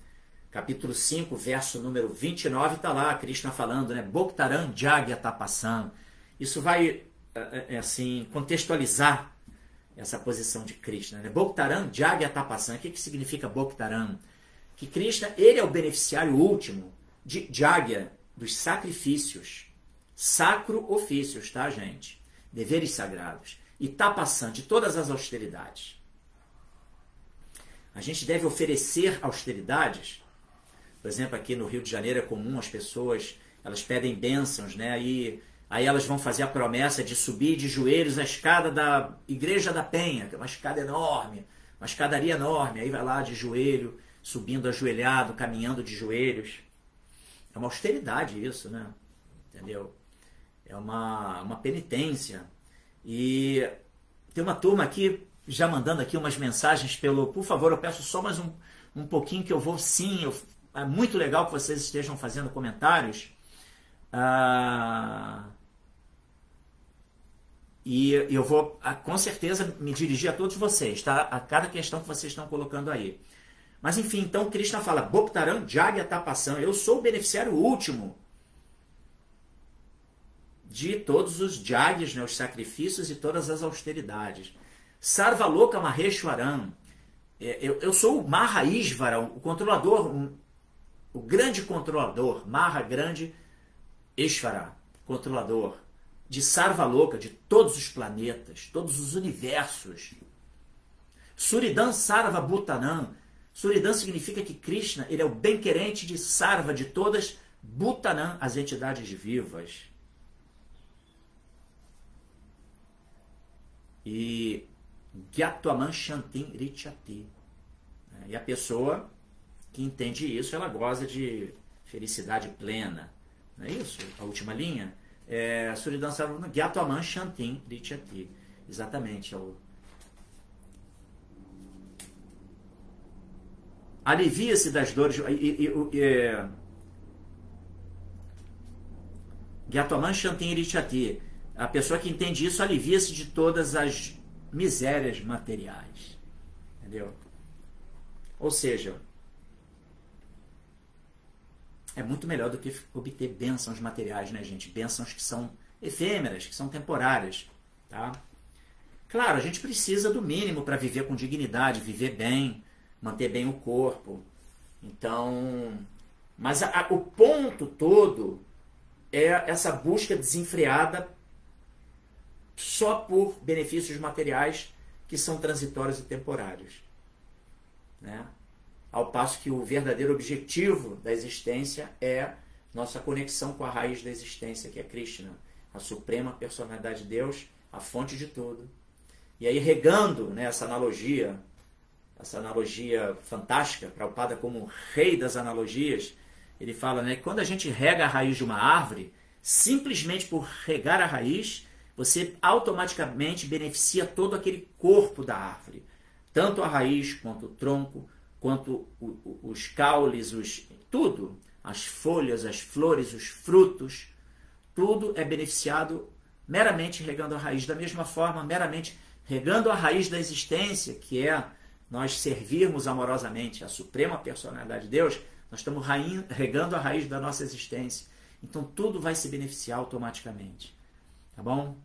capítulo 5, verso número 29, está lá Krishna falando, né, Bhoktaram Jagya Tapasam. Isso vai, assim, contextualizar essa posição de Krishna, né? Bhoktaram Jagya Tapasam. O que significa Bhoktaram? Que Krishna, ele é o beneficiário último de Jagya, dos sacrifícios, sacro ofícios, tá, gente? Deveres sagrados. E Tapasam, de todas as austeridades. A gente deve oferecer austeridades. Por exemplo, aqui no Rio de Janeiro é comum as pessoas, elas pedem bênçãos, né? Aí elas vão fazer a promessa de subir de joelhos a escada da Igreja da Penha, que é uma escada enorme, uma escadaria enorme. Aí vai lá de joelho, subindo ajoelhado, caminhando de joelhos. É uma austeridade isso, né? Entendeu? É uma penitência. E tem uma turma aqui já mandando aqui umas mensagens por favor, eu peço só mais um pouquinho que eu vou, sim, é muito legal que vocês estejam fazendo comentários. E eu vou, com certeza, me dirigir a todos vocês, tá? A cada questão que vocês estão colocando aí. Mas enfim, então Krishna fala, Bhoktaram Jagya Tapasam, eu sou o beneficiário último de todos os jagyas, né, os sacrifícios e todas as austeridades. Sarvaloka Maheshwaram, eu sou o Mahaishvara, o controlador, o grande controlador, Maha grande, Ishvara, controlador, de Sarvaloka, de todos os planetas, todos os universos. Suridam Sarva Bhutanam, Suridam significa que Krishna, ele é o bem-querente de Sarva, de todas Bhutanam, as entidades vivas. E Gyatvaman Shantim Richati. E a pessoa que entende isso, ela goza de felicidade plena. Não é isso? A última linha? Suridam Sarva Gyatvaman Shantim Richati. Exatamente. Alivia-se das dores. Gyatvaman Shantim Richati. A pessoa que entende isso alivia-se de todas as misérias materiais. Entendeu? Ou seja, é muito melhor do que obter bênçãos materiais, né, gente? Bênçãos que são efêmeras, que são temporárias, tá? Claro, a gente precisa do mínimo para viver com dignidade, viver bem, manter bem o corpo. Então, mas o ponto todo é essa busca desenfreada só por benefícios materiais que são transitórios e temporários, né? Ao passo que o verdadeiro objetivo da existência é nossa conexão com a raiz da existência, que é Krishna, a suprema personalidade de Deus, a fonte de tudo. E aí, regando, né, essa analogia fantástica, Prabhupada como o rei das analogias, ele fala, né, que quando a gente rega a raiz de uma árvore, simplesmente por regar a raiz, você automaticamente beneficia todo aquele corpo da árvore. Tanto a raiz, quanto o tronco, quanto os caules, tudo, as folhas, as flores, os frutos, tudo é beneficiado meramente regando a raiz. Da mesma forma, meramente regando a raiz da existência, que é nós servirmos amorosamente a suprema personalidade de Deus, nós estamos regando a raiz da nossa existência. Então tudo vai se beneficiar automaticamente. Tá bom?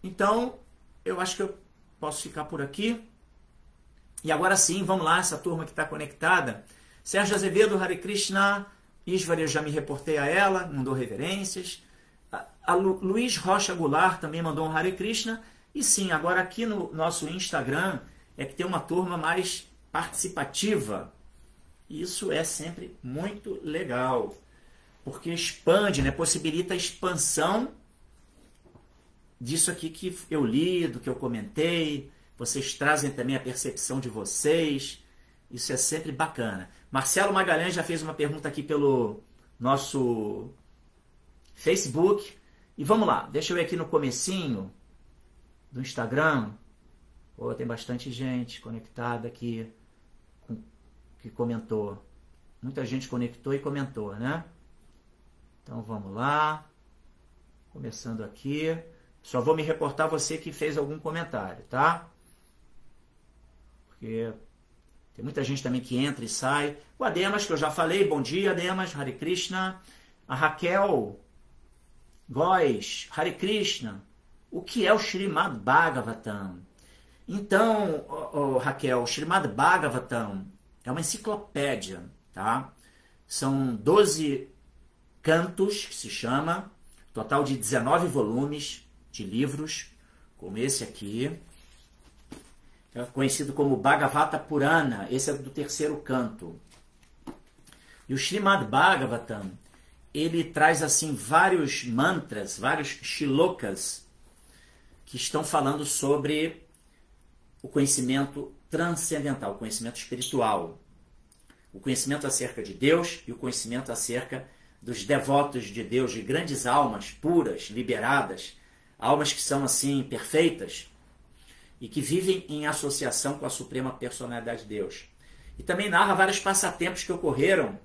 Então, eu acho que eu posso ficar por aqui. E agora sim, vamos lá, essa turma que está conectada. Sérgio Azevedo, Hare Krishna. Isvari, eu já me reportei a ela, mandou reverências. A Luiz Rocha Goulart também mandou um Hare Krishna. E sim, agora aqui no nosso Instagram é que tem uma turma mais participativa. Isso é sempre muito legal, porque expande, né? Possibilita a expansão disso aqui que eu li, do que eu comentei. Vocês trazem também a percepção de vocês. Isso é sempre bacana. Marcelo Magalhães já fez uma pergunta aqui pelo nosso Facebook. E vamos lá, deixa eu ver aqui no comecinho do Instagram. Pô, tem bastante gente conectada aqui que comentou. Muita gente conectou e comentou, né? Então vamos lá. Começando aqui. Só vou me reportar você que fez algum comentário, tá? Porque tem muita gente também que entra e sai. O Ademas, que eu já falei. Bom dia, Ademas. Hare Krishna. A Raquel Góes. Hare Krishna. O que é o Srimad Bhagavatam? Então, Raquel, o Srimad Bhagavatam é uma enciclopédia, tá? São 12 cantos, que se chama, total de 19 volumes de livros, como esse aqui. É conhecido como Bhagavata Purana, esse é do terceiro canto. E o Srimad Bhagavatam, ele traz assim vários mantras, vários shlokas, que estão falando sobre o conhecimento transcendental, o conhecimento espiritual, o conhecimento acerca de Deus e o conhecimento acerca dos devotos de Deus, de grandes almas puras, liberadas, almas que são assim perfeitas e que vivem em associação com a suprema personalidade de Deus. E também narra vários passatempos que ocorreram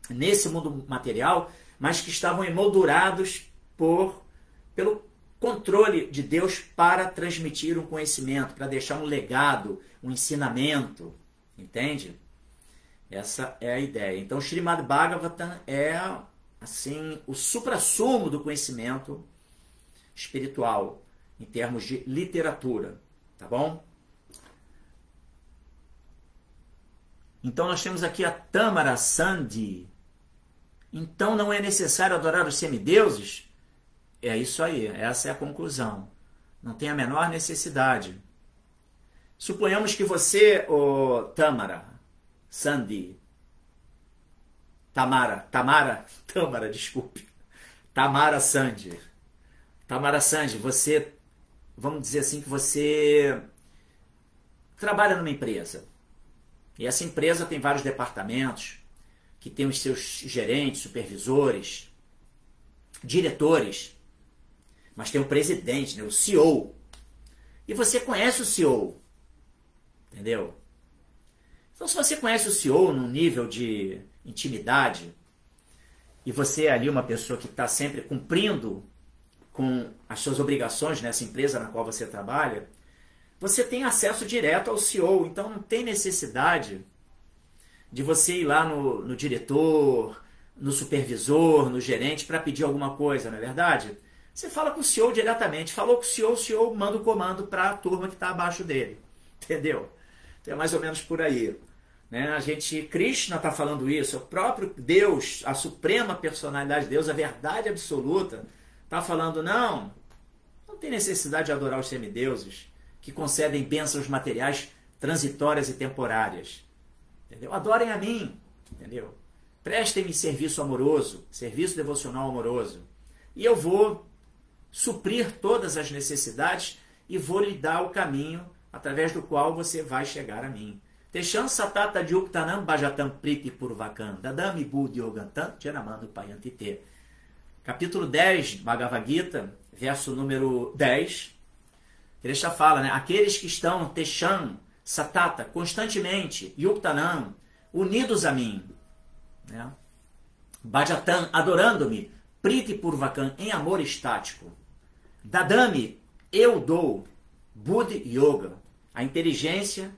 nesse mundo material, mas que estavam emoldurados pelo controle de Deus para transmitir um conhecimento, para deixar um legado, um ensinamento, entende? Essa é a ideia. Então, o Srimad Bhagavatam é assim o suprassumo do conhecimento espiritual em termos de literatura, tá bom? Então, nós temos aqui a Tamara Sandi. Então, não é necessário adorar os semideuses? É isso aí, essa é a conclusão. Não tem a menor necessidade. Suponhamos que você, Tamara Sandi, Tamara, desculpe. Tamara Sandi, você, vamos dizer assim, que você trabalha numa empresa. E essa empresa tem vários departamentos, que tem os seus gerentes, supervisores, diretores, mas tem o presidente, né, o CEO. E você conhece o CEO, entendeu? Então, se você conhece o CEO num nível de intimidade, e você é ali uma pessoa que está sempre cumprindo com as suas obrigações nessa empresa na qual você trabalha, você tem acesso direto ao CEO. Então não tem necessidade de você ir lá no diretor, no supervisor, no gerente para pedir alguma coisa, não é verdade? Você fala com o CEO diretamente. Falou com o CEO manda o comando para a turma que está abaixo dele. Entendeu? Então é mais ou menos por aí. Né? Krishna está falando isso, o próprio Deus, a suprema personalidade de Deus, a verdade absoluta, está falando, não tem necessidade de adorar os semideuses que concedem bênçãos materiais transitórias e temporárias. Entendeu? Adorem a mim. Entendeu? Prestem-me serviço amoroso, serviço devocional amoroso. E eu vou suprir todas as necessidades e vou lhe dar o caminho através do qual você vai chegar a mim. Teshan satata dyuktanam bhajatam priti purvakam dadami buddhi yogantam janamando payantite. Capítulo 10, Bhagavad Gita, verso número 10. Krishna fala, né? Aqueles que estão Teshan satata, constantemente, yuktanam, unidos a mim, né? Bhajatam, adorando-me, priti purvakam, em amor estático. Dadami, eu dou, buddhi yoga, a inteligência.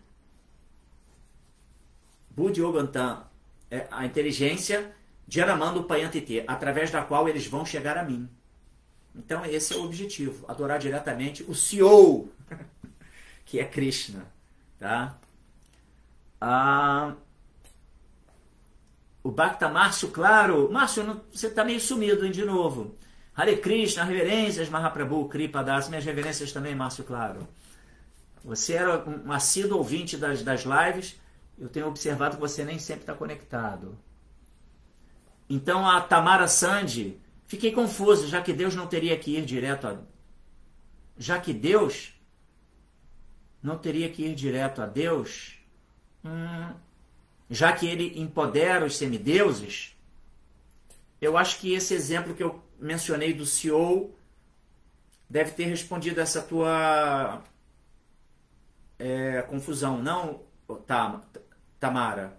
Buddhi Yogantam, a inteligência de Janamando Payantite, através da qual eles vão chegar a mim. Então esse é o objetivo, adorar diretamente o CEO, que é Krishna. Tá? O Bhakta Márcio, claro. Márcio, você está meio sumido, hein, de novo. Hare Krishna, reverências, Mahaprabhu, Kripa Das, minhas reverências também, Márcio, claro. Você era um assíduo ouvinte das lives. Eu tenho observado que você nem sempre está conectado. Então a Tamara Sandi, fiquei confuso, já que Deus não teria que ir direto a... Já que Deus não teria que ir direto a Deus, já que ele empodera os semideuses, eu acho que esse exemplo que eu mencionei do CEO deve ter respondido essa tua confusão, não, Tamara?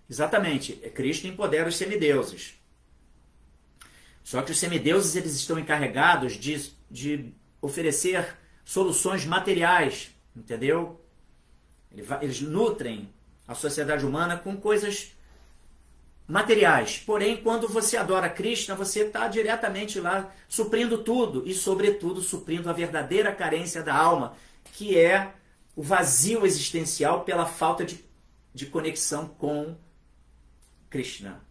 Exatamente, Cristo empodera os semideuses. Só que os semideuses eles estão encarregados de oferecer soluções materiais, entendeu? Eles nutrem a sociedade humana com coisas materiais. Porém, quando você adora Krishna, você está diretamente lá suprindo tudo e, sobretudo, suprindo a verdadeira carência da alma, que é o vazio existencial pela falta de conexão com Krishna.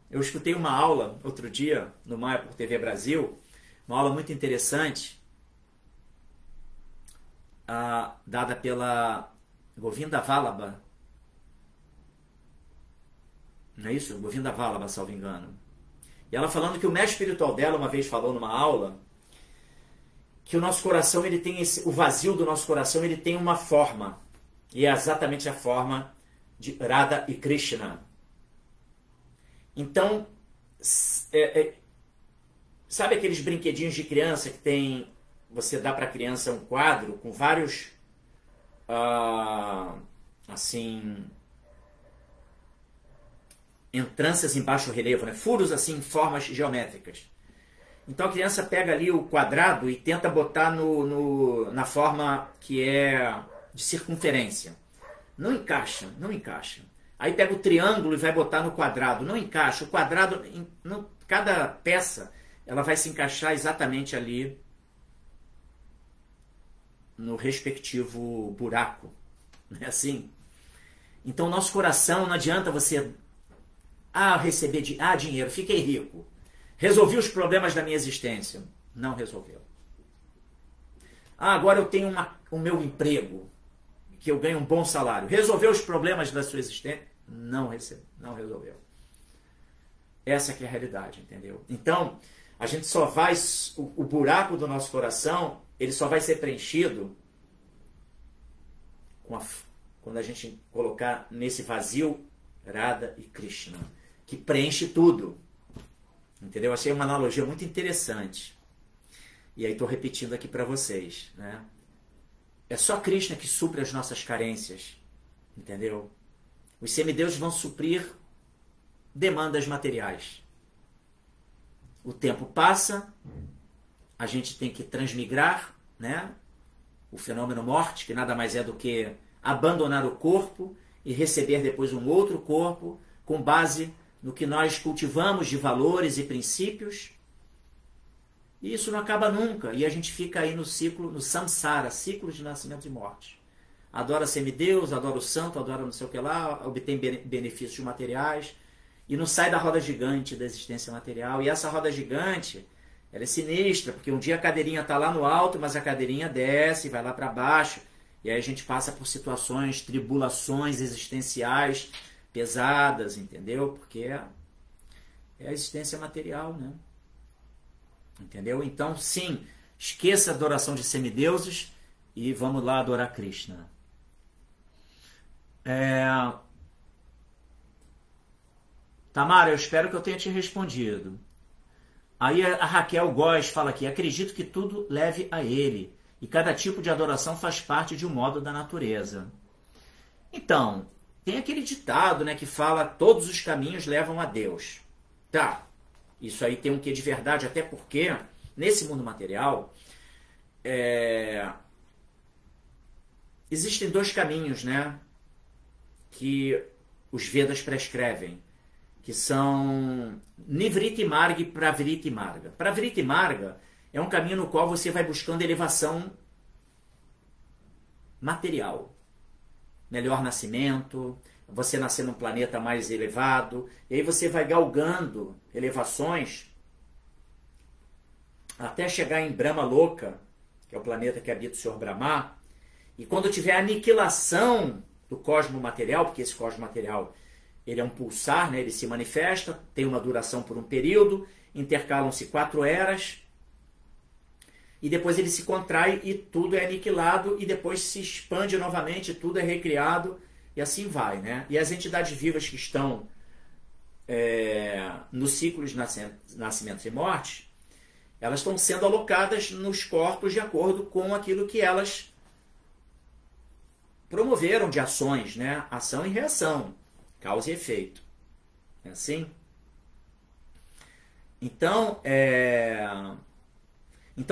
Eu escutei uma aula outro dia no Maia por TV Brasil, uma aula muito interessante, dada pela Govinda Vallabha. Não é isso? Govinda Vallabha, salvo engano. E ela falando que o mestre espiritual dela uma vez falou numa aula que o nosso coração, ele tem o vazio do nosso coração, ele tem uma forma. E é exatamente a forma de Radha e Krishna. Então, sabe aqueles brinquedinhos de criança que tem, você dá para a criança um quadro com vários, assim, entrâncias em baixo relevo, né? Furos assim em formas geométricas. Então a criança pega ali o quadrado e tenta botar na forma que é de circunferência. Não encaixa, não encaixa. Aí pega o triângulo e vai botar no quadrado. Não encaixa. O quadrado, cada peça, ela vai se encaixar exatamente ali no respectivo buraco. Não é assim? Então o nosso coração, não adianta você receber dinheiro, fiquei rico. Resolvi os problemas da minha existência. Não resolveu. Agora eu tenho o meu emprego, que eu ganho um bom salário. Resolveu os problemas da sua existência? Não resolveu. Essa que é a realidade, entendeu? Então, a gente só vai... O buraco do nosso coração, ele só vai ser preenchido quando a gente colocar nesse vazio Radha e Krishna, que preenche tudo. Entendeu? Achei uma analogia muito interessante. E aí estou repetindo aqui para vocês, né? É só Krishna que supre as nossas carências. Entendeu? Os semideuses vão suprir demandas materiais. o tempo passa, a gente tem que transmigrar, né? O fenômeno morte, que nada mais é do que abandonar o corpo e receber depois um outro corpo, com base no que nós cultivamos de valores e princípios. E isso não acaba nunca. E a gente fica aí no ciclo, no samsara, ciclo de nascimento e morte. Adora semideus, adora o santo, adora não sei o que lá, obtém benefícios materiais e não sai da roda gigante da existência material. E essa roda gigante, ela é sinistra, porque um dia a cadeirinha está lá no alto, mas a cadeirinha desce, vai lá para baixo. E aí a gente passa por situações, tribulações existenciais pesadas, entendeu? Porque é a existência material, né? Entendeu? Então, sim, esqueça a adoração de semideuses e vamos lá adorar Krishna. Tamara, eu espero que eu tenha te respondido. Aí a Raquel Góes fala aqui: acredito que tudo leve a ele, e cada tipo de adoração faz parte de um modo da natureza. Então, tem aquele ditado, né, que fala: todos os caminhos levam a Deus. Tá, isso aí tem um quê de verdade, até porque nesse mundo material existem dois caminhos, né, que os Vedas prescrevem, que são Nivriti Marga e Pravriti Marga. Pravriti Marga é um caminho no qual você vai buscando elevação material. Melhor nascimento, você nascer num planeta mais elevado, e aí você vai galgando elevações até chegar em Brahma Loka, que é o planeta que habita o Senhor Brahma, e quando tiver a aniquilação do cosmo material, porque esse cosmo material ele é um pulsar, né? Ele se manifesta, tem uma duração por um período, intercalam-se 4 eras, e depois ele se contrai e tudo é aniquilado, e depois se expande novamente, tudo é recriado, e assim vai, né? E as entidades vivas que estão nos ciclos de nascimentos e mortes, elas estão sendo alocadas nos corpos de acordo com aquilo que elas promoveram de ações, né? Ação e reação, causa e efeito. É assim? Então,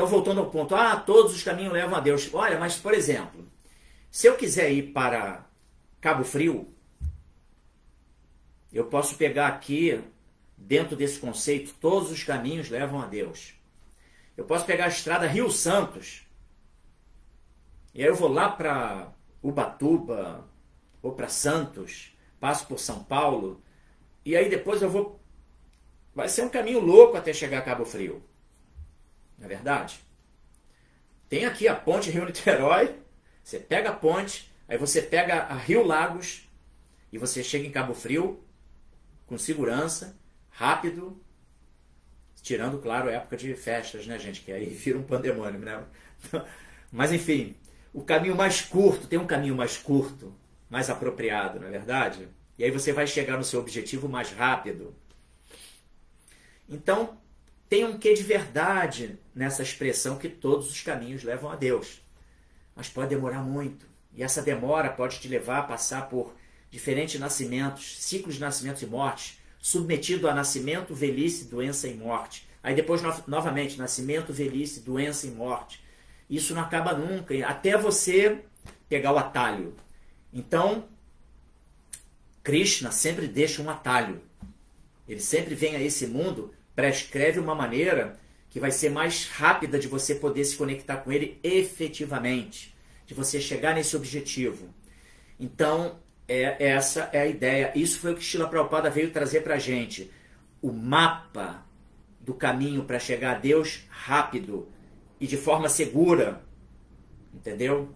voltando ao ponto, todos os caminhos levam a Deus. Olha, mas, por exemplo, se eu quiser ir para Cabo Frio, eu posso pegar aqui, dentro desse conceito, todos os caminhos levam a Deus. Eu posso pegar a estrada Rio Santos, e aí eu vou lá para Ubatuba, ou para Santos, passo por São Paulo, e aí depois eu vou... Vai ser um caminho louco até chegar a Cabo Frio. Não é verdade? Tem aqui a ponte Rio-Niterói, você pega a ponte, aí você pega a Rio Lagos, e você chega em Cabo Frio, com segurança, rápido, tirando, claro, a época de festas, né, gente? Que aí vira um pandemônio, né? Mas, enfim, o caminho mais curto, tem um caminho mais curto, mais apropriado, não é verdade? E aí você vai chegar no seu objetivo mais rápido. Então, tem um quê de verdade nessa expressão que todos os caminhos levam a Deus. Mas pode demorar muito. E essa demora pode te levar a passar por diferentes nascimentos, ciclos de nascimentos e mortes, submetido a nascimento, velhice, doença e morte. Aí depois, novamente, nascimento, velhice, doença e morte. Isso não acaba nunca, até você pegar o atalho. Então, Krishna sempre deixa um atalho. Ele sempre vem a esse mundo, prescreve uma maneira que vai ser mais rápida de você poder se conectar com ele efetivamente, de você chegar nesse objetivo. Então, essa é a ideia. Isso foi o que Srila Prabhupada veio trazer para a gente. O mapa do caminho para chegar a Deus rápido e de forma segura. Entendeu?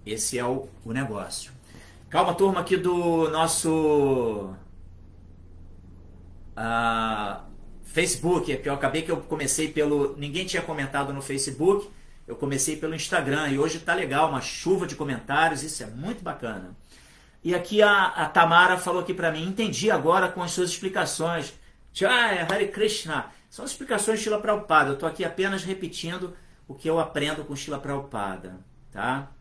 Esse é o negócio. Calma, turma, aqui do nosso Facebook, que eu comecei pelo... Ninguém tinha comentado no Facebook, eu comecei pelo Instagram, e hoje tá legal, uma chuva de comentários, isso é muito bacana. E aqui a Tamara falou aqui para mim: entendi agora com as suas explicações. Jai, Hare Krishna. São explicações de Srila Prabhupada, eu estou aqui apenas repetindo o que eu aprendo com Srila Prabhupada, tá?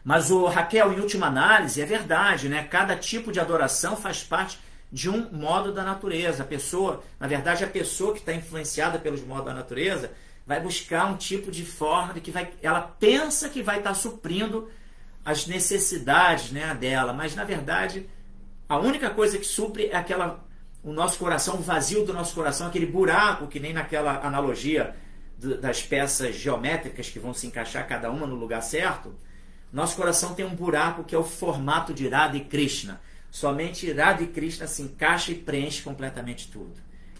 Mas o Raquel, em última análise, é verdade, né? Cada tipo de adoração faz parte de um modo da natureza. A pessoa, na verdade, a pessoa que está influenciada pelos modos da natureza vai buscar um tipo de forma de que ela pensa que vai estar suprindo as necessidades, né, dela, mas na verdade a única coisa que supre é o nosso coração, o vazio do nosso coração, aquele buraco, que nem naquela analogia das peças geométricas que vão se encaixar cada uma no lugar certo. Nosso coração tem um buraco que é o formato de Radha e Krishna. Somente Radha e Krishna se encaixa e preenche completamente tudo.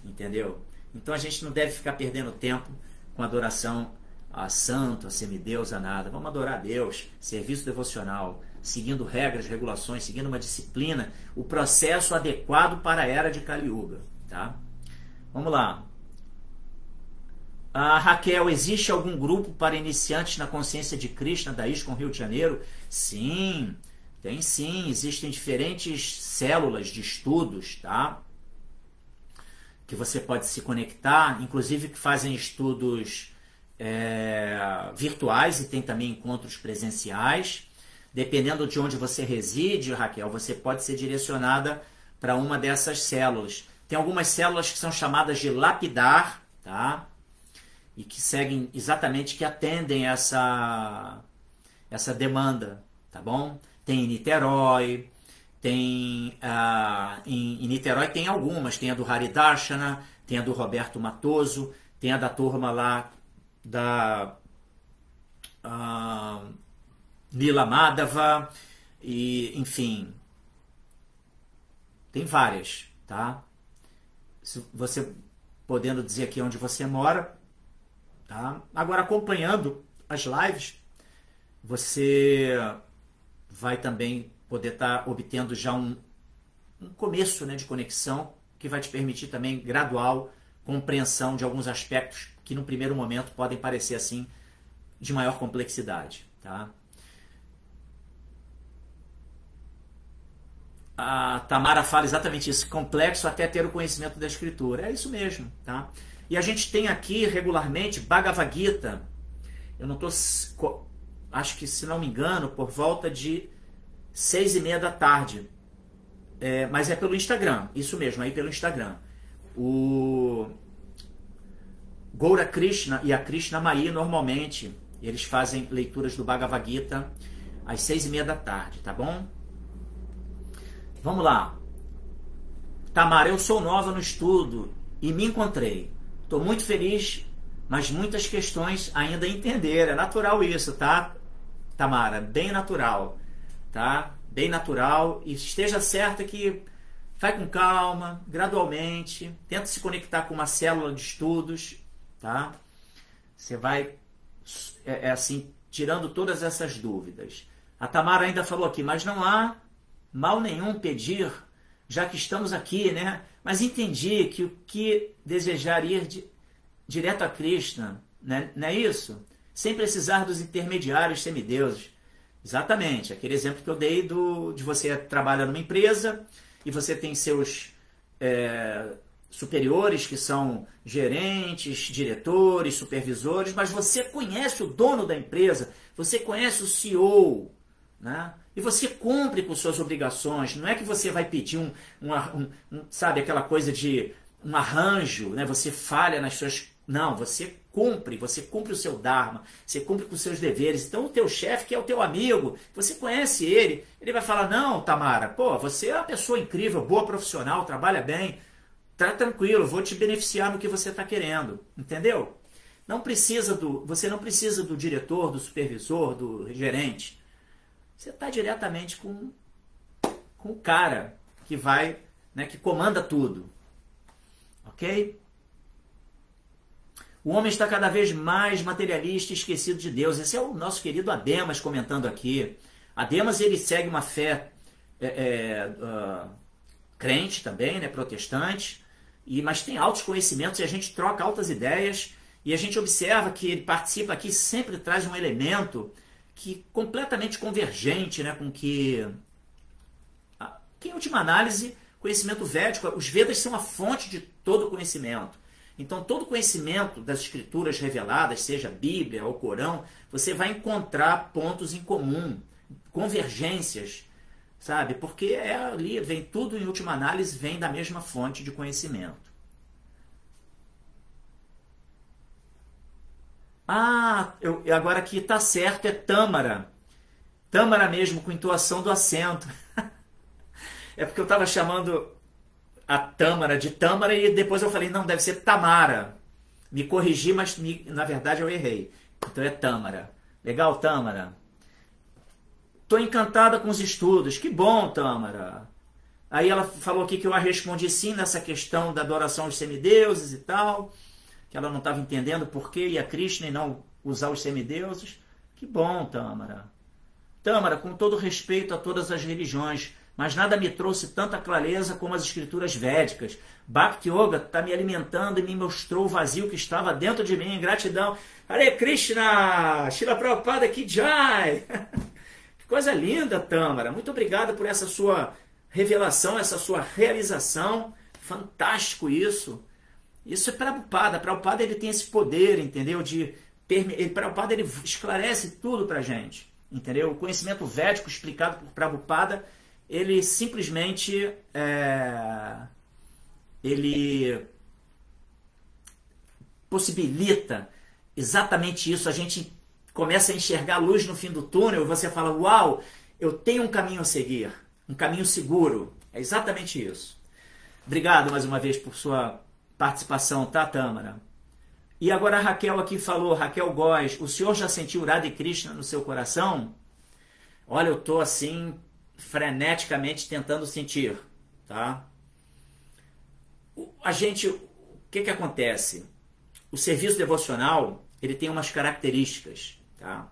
Entendeu? Então a gente não deve ficar perdendo tempo com adoração a santo, a semideus, a nada. Vamos adorar a Deus, serviço devocional, seguindo regras, regulações, seguindo uma disciplina, o processo adequado para a era de Kali Yuga. Tá? Vamos lá. Raquel, existe algum grupo para iniciantes na consciência de Krishna da ISKCON Rio de Janeiro? Sim, tem sim. Existem diferentes células de estudos, tá? Que você pode se conectar, inclusive que fazem estudos virtuais e tem também encontros presenciais. Dependendo de onde você reside, Raquel, você pode ser direcionada para uma dessas células. Tem algumas células que são chamadas de lapidar, tá? E que seguem exatamente, que atendem essa demanda, tá bom? Tem em Niterói, em Niterói tem algumas, tem a do Haridarshana, tem a do Roberto Matoso, tem a da turma lá da Lila Madhava, e enfim, tem várias, tá? Se você podendo dizer aqui onde você mora, tá? Agora, acompanhando as lives, você vai também poder estar obtendo já um começo, né, de conexão, que vai te permitir também gradual compreensão de alguns aspectos que no primeiro momento podem parecer assim de maior complexidade, tá? A Tamara fala exatamente isso, complexo até ter o conhecimento da escritura. É isso mesmo, tá? E a gente tem aqui regularmente Bhagavad Gita. Eu não estou, acho que, se não me engano, por volta de 6:30 da tarde. Mas é pelo Instagram, isso mesmo, aí pelo Instagram. O Gaura Krishna e a Krishna Mai, normalmente, eles fazem leituras do Bhagavad Gita às 6:30 da tarde, tá bom? Vamos lá. Tamara, eu sou nova no estudo e me encontrei. Estou muito feliz, mas muitas questões ainda a entender. É natural isso, tá, Tamara? Bem natural, tá? Bem natural. E esteja certa que vai com calma, gradualmente. Tenta se conectar com uma célula de estudos, tá? Você vai, assim, tirando todas essas dúvidas. A Tamara ainda falou aqui, mas não há mal nenhum pedir, já que estamos aqui, né? Mas entendi que o que desejar ir direto a Krishna, né? Não é isso? Sem precisar dos intermediários semideuses. Exatamente, aquele exemplo que eu dei de você trabalhar numa empresa e você tem seus superiores, que são gerentes, diretores, supervisores, mas você conhece o dono da empresa, você conhece o CEO, né? E você cumpre com suas obrigações. Não é que você vai pedir sabe, aquela coisa de um arranjo, né? Você falha nas suas... Não, você cumpre o seu dharma, você cumpre com os seus deveres. Então o teu chefe, que é o teu amigo, você conhece ele, ele vai falar, não, Tamara, pô, você é uma pessoa incrível, boa profissional, trabalha bem, tá tranquilo, vou te beneficiar no que você está querendo, entendeu? Você não precisa do diretor, do supervisor, do gerente. Você está diretamente com o cara que vai, né, que comanda tudo. Ok? O homem está cada vez mais materialista e esquecido de Deus. Esse é o nosso querido Ademas comentando aqui. Ademas, ele segue uma fé crente também, né, protestante, mas tem altos conhecimentos e a gente troca altas ideias e a gente observa que ele participa aqui, sempre traz um elemento que completamente convergente, né, com que em última análise, conhecimento védico, os Vedas são a fonte de todo conhecimento. Então, todo conhecimento das escrituras reveladas, seja a Bíblia ou o Corão, você vai encontrar pontos em comum, convergências sabe? Porque é ali, vem tudo em última análise, vem da mesma fonte de conhecimento. Ah, agora aqui tá certo, é Tâmara. Tâmara mesmo, com entoação do acento. É porque eu estava chamando a Tâmara de Tâmara e depois eu falei, não, deve ser Tamara. Me corrigi, mas na verdade eu errei. Então é Tâmara. Legal, Tâmara? Tô encantada com os estudos. Que bom, Tâmara. Aí ela falou aqui que eu a respondi sim nessa questão da adoração aos semideuses e tal, que ela não estava entendendo por que ia Krishna e não usar os semideuses. Que bom, Tâmara. Tâmara, com todo respeito a todas as religiões, mas nada me trouxe tanta clareza como as escrituras védicas. Bhakti Yoga está me alimentando e me mostrou o vazio que estava dentro de mim. Gratidão. Hare Krishna! Srila Prabhupada Ki Jai! Que coisa linda, Tâmara. Muito obrigado por essa sua revelação, essa sua realização. Fantástico isso. Isso é Prabhupada. Prabhupada ele tem esse poder, entendeu? Prabhupada ele esclarece tudo pra gente, entendeu? O conhecimento védico explicado por Prabhupada, ele simplesmente ele possibilita exatamente isso. A gente começa a enxergar a luz no fim do túnel e você fala, uau, eu tenho um caminho a seguir, um caminho seguro. É exatamente isso. Obrigado mais uma vez por sua participação, tá, Tâmara? E agora a Raquel aqui falou, Raquel Góes, o senhor já sentiu Radha e Krishna no seu coração? Olha, eu estou assim, freneticamente tentando sentir, tá? O que acontece? O serviço devocional, ele tem umas características, tá?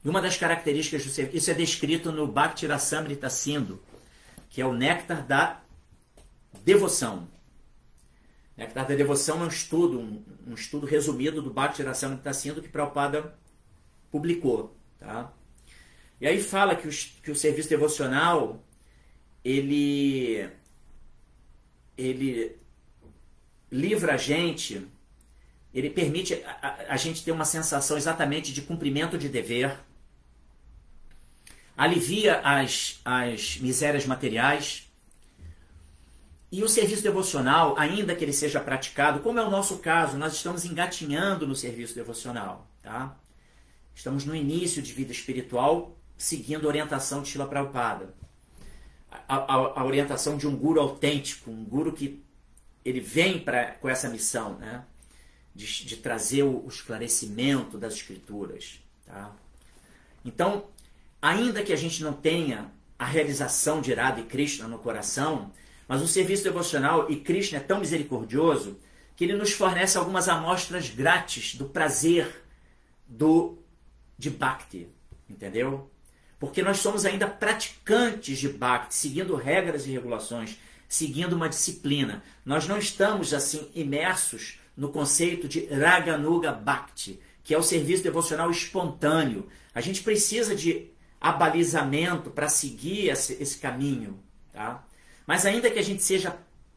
E uma das características do serviço, isso é descrito no Bhakti Rasamrita Sindhu, que é o néctar da devoção. O néctar da devoção é um estudo resumido do Bhakti Rasamrita Sindhu que Prabhupada publicou, tá? E aí fala que o serviço devocional, ele livra a gente, ele permite a gente ter uma sensação exatamente de cumprimento de dever, alivia as misérias materiais, e o serviço devocional, ainda que ele seja praticado, como é o nosso caso, nós estamos engatinhando no serviço devocional, tá? Estamos no início de vida espiritual, seguindo a orientação de Srila Prabhupada. A orientação de um guru autêntico, um guru que ele vem com essa missão, né? De trazer o esclarecimento das escrituras. Tá? Então, ainda que a gente não tenha a realização de Radha e Krishna no coração, mas o serviço devocional, e Krishna é tão misericordioso, que ele nos fornece algumas amostras grátis do prazer de Bhakti, entendeu? Porque nós somos ainda praticantes de Bhakti, seguindo regras e regulações, seguindo uma disciplina. Nós não estamos assim imersos no conceito de Raganuga Bhakti, que é o serviço devocional espontâneo. A gente precisa de abalizamento para seguir esse caminho, tá? Mas ainda que a gente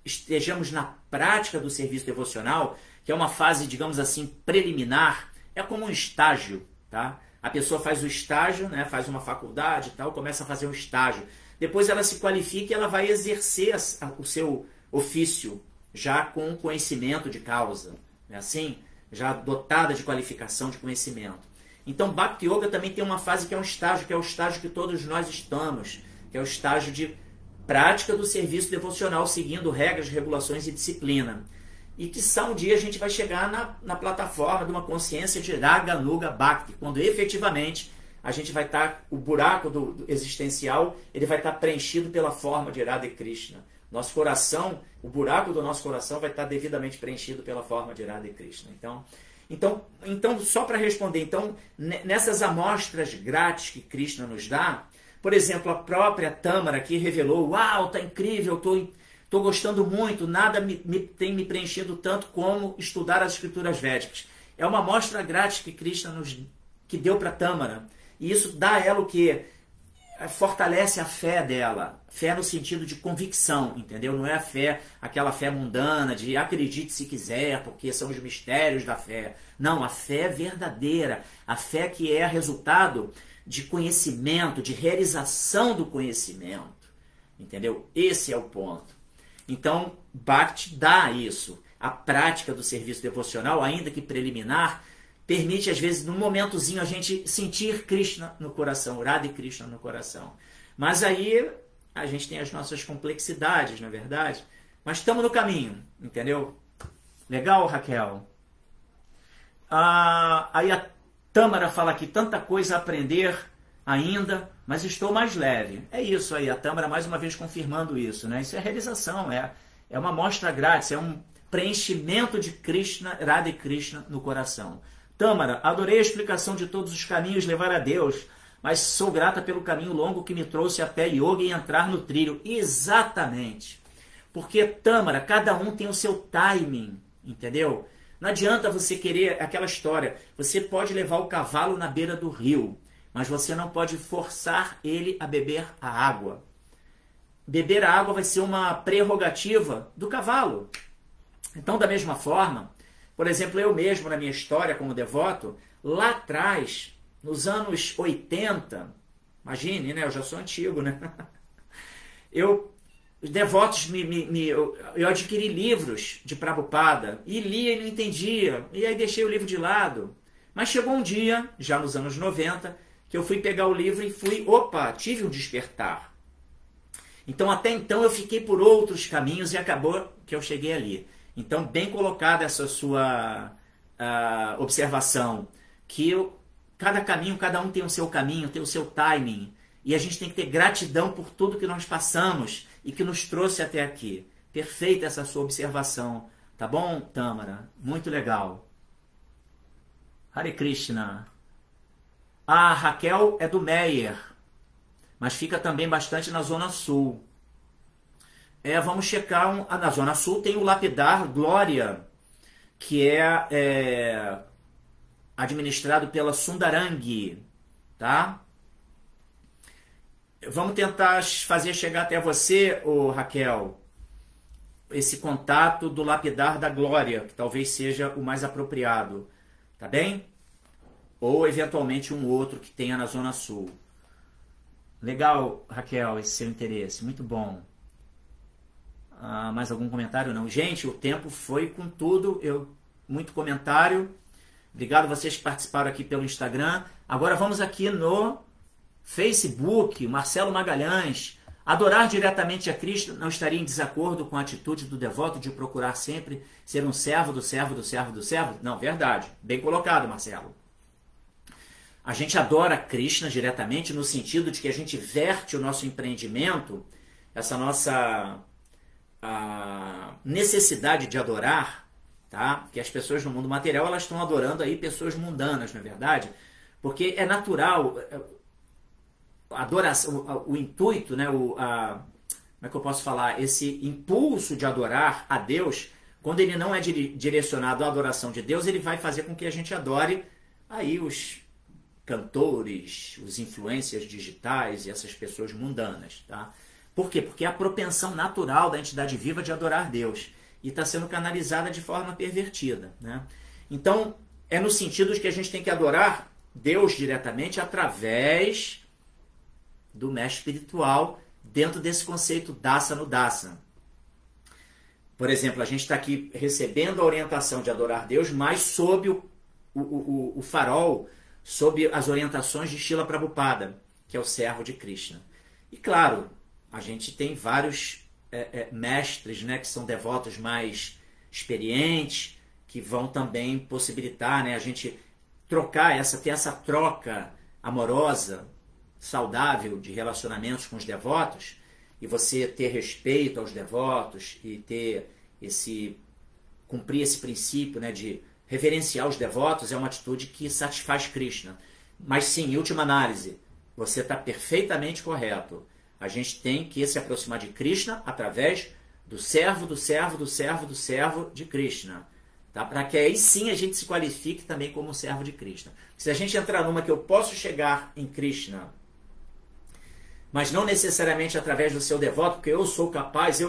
estejamos na prática do serviço devocional, que é uma fase, digamos assim, preliminar, é como um estágio, tá? A pessoa faz o estágio, né, faz uma faculdade e tal, começa a fazer um estágio. Depois ela se qualifica e ela vai exercer o seu ofício já com conhecimento de causa, né, assim, já dotada de qualificação de conhecimento. Então, Bhakti Yoga também tem uma fase que é o estágio que todos nós estamos, que é o estágio de prática do serviço devocional, seguindo regras, regulações e disciplina. E que um dia a gente vai chegar na plataforma de uma consciência de Raganuga Bhakti, quando efetivamente a gente vai estar, o buraco do existencial, ele vai estar preenchido pela forma de Radha e Krishna. Nosso coração, o buraco do nosso coração vai estar devidamente preenchido pela forma de Radha e Krishna. Então só para responder, então, nessas amostras grátis que Krishna nos dá, por exemplo, a própria Tâmara aqui revelou, uau, tá incrível, estou gostando muito, nada tem me preenchido tanto como estudar as escrituras védicas. É uma amostra grátis que Krishna que deu para Tâmara. E isso dá a ela o quê? Fortalece a fé dela. Fé no sentido de convicção, entendeu? Não é a fé, aquela fé mundana de acredite se quiser, porque são os mistérios da fé. Não, a fé verdadeira. A fé que é resultado de conhecimento, de realização do conhecimento. Entendeu? Esse é o ponto. Então, Bhakti dá isso. A prática do serviço devocional, ainda que preliminar, permite, às vezes, num momentozinho, a gente sentir Krishna no coração, Radha e Krishna no coração. Mas aí a gente tem as nossas complexidades, não é verdade? Mas estamos no caminho, entendeu? Legal, Raquel? Aí a Tâmara fala aqui, tanta coisa a aprender ainda, mas estou mais leve. É isso aí, a Tâmara mais uma vez confirmando isso, né? Isso é realização, é uma amostra grátis, é um preenchimento de Krishna, Radha e Krishna no coração. Tâmara, adorei a explicação de todos os caminhos levar a Deus, mas sou grata pelo caminho longo que me trouxe até yoga e entrar no trilho. Exatamente. Porque, Tâmara, cada um tem o seu timing, entendeu? Não adianta você querer aquela história. Você pode levar o cavalo na beira do rio, mas você não pode forçar ele a beber a água. Beber a água vai ser uma prerrogativa do cavalo. Então, da mesma forma, por exemplo, eu mesmo, na minha história como devoto, lá atrás, nos anos 80, imagine, né? Eu já sou antigo, né? Os devotos, eu adquiri livros de Prabhupada e lia e não entendia, e aí deixei o livro de lado. Mas chegou um dia, já nos anos 90, que eu fui pegar o livro e tive um despertar. Então, até então, eu fiquei por outros caminhos e acabou que eu cheguei ali. Então, bem colocada essa sua observação, que cada caminho, cada um tem o seu caminho, tem o seu timing, e a gente tem que ter gratidão por tudo que nós passamos e que nos trouxe até aqui. Perfeita essa sua observação, tá bom, Tâmara? Muito legal. Hare Krishna. A Raquel é do Meyer, mas fica também bastante na Zona Sul. Vamos checar, na Zona Sul tem o Lapidar Glória, que é administrado pela Sundarangi, tá? Vamos tentar fazer chegar até você, Raquel, esse contato do Lapidar da Glória, que talvez seja o mais apropriado, tá bem? Ou, eventualmente, um outro que tenha na Zona Sul. Legal, Raquel, esse seu interesse, muito bom. Mais algum comentário? Não. Gente, o tempo foi com tudo, muito comentário. Obrigado a vocês que participaram aqui pelo Instagram. Agora vamos aqui no Facebook, Marcelo Magalhães. Adorar diretamente a Cristo não estaria em desacordo com a atitude do devoto de procurar sempre ser um servo do servo do servo do servo? Não, verdade. Bem colocado, Marcelo. A gente adora Krishna diretamente no sentido de que a gente verte o nosso empreendimento, essa nossa necessidade de adorar, tá? Porque as pessoas no mundo material elas estão adorando aí pessoas mundanas, não é verdade? Porque é natural a adoração, o intuito, né? Como é que eu posso falar? Esse impulso de adorar a Deus, quando ele não é direcionado à adoração de Deus, ele vai fazer com que a gente adore aí os cantores, os influencers digitais e essas pessoas mundanas, tá? Por quê? Porque é a propensão natural da entidade viva de adorar Deus e está sendo canalizada de forma pervertida, né? Então, é no sentido de que a gente tem que adorar Deus diretamente através do mestre espiritual dentro desse conceito dasa no dasa. Por exemplo, a gente está aqui recebendo a orientação de adorar Deus, mas sob o farol, sob as orientações de Srila Prabhupada, que é o servo de Krishna. E claro, a gente tem vários mestres, né, que são devotos mais experientes, que vão também possibilitar, né, a gente ter essa troca amorosa, saudável de relacionamentos com os devotos, e você ter respeito aos devotos e cumprir esse princípio, né, de reverenciar os devotos, é uma atitude que satisfaz Krishna. Mas sim, em última análise, você está perfeitamente correto. A gente tem que se aproximar de Krishna através do servo, do servo, do servo, do servo de Krishna. Tá? Para que aí sim a gente se qualifique também como servo de Krishna. Se a gente entrar numa que eu posso chegar em Krishna, mas não necessariamente através do seu devoto, porque eu sou capaz,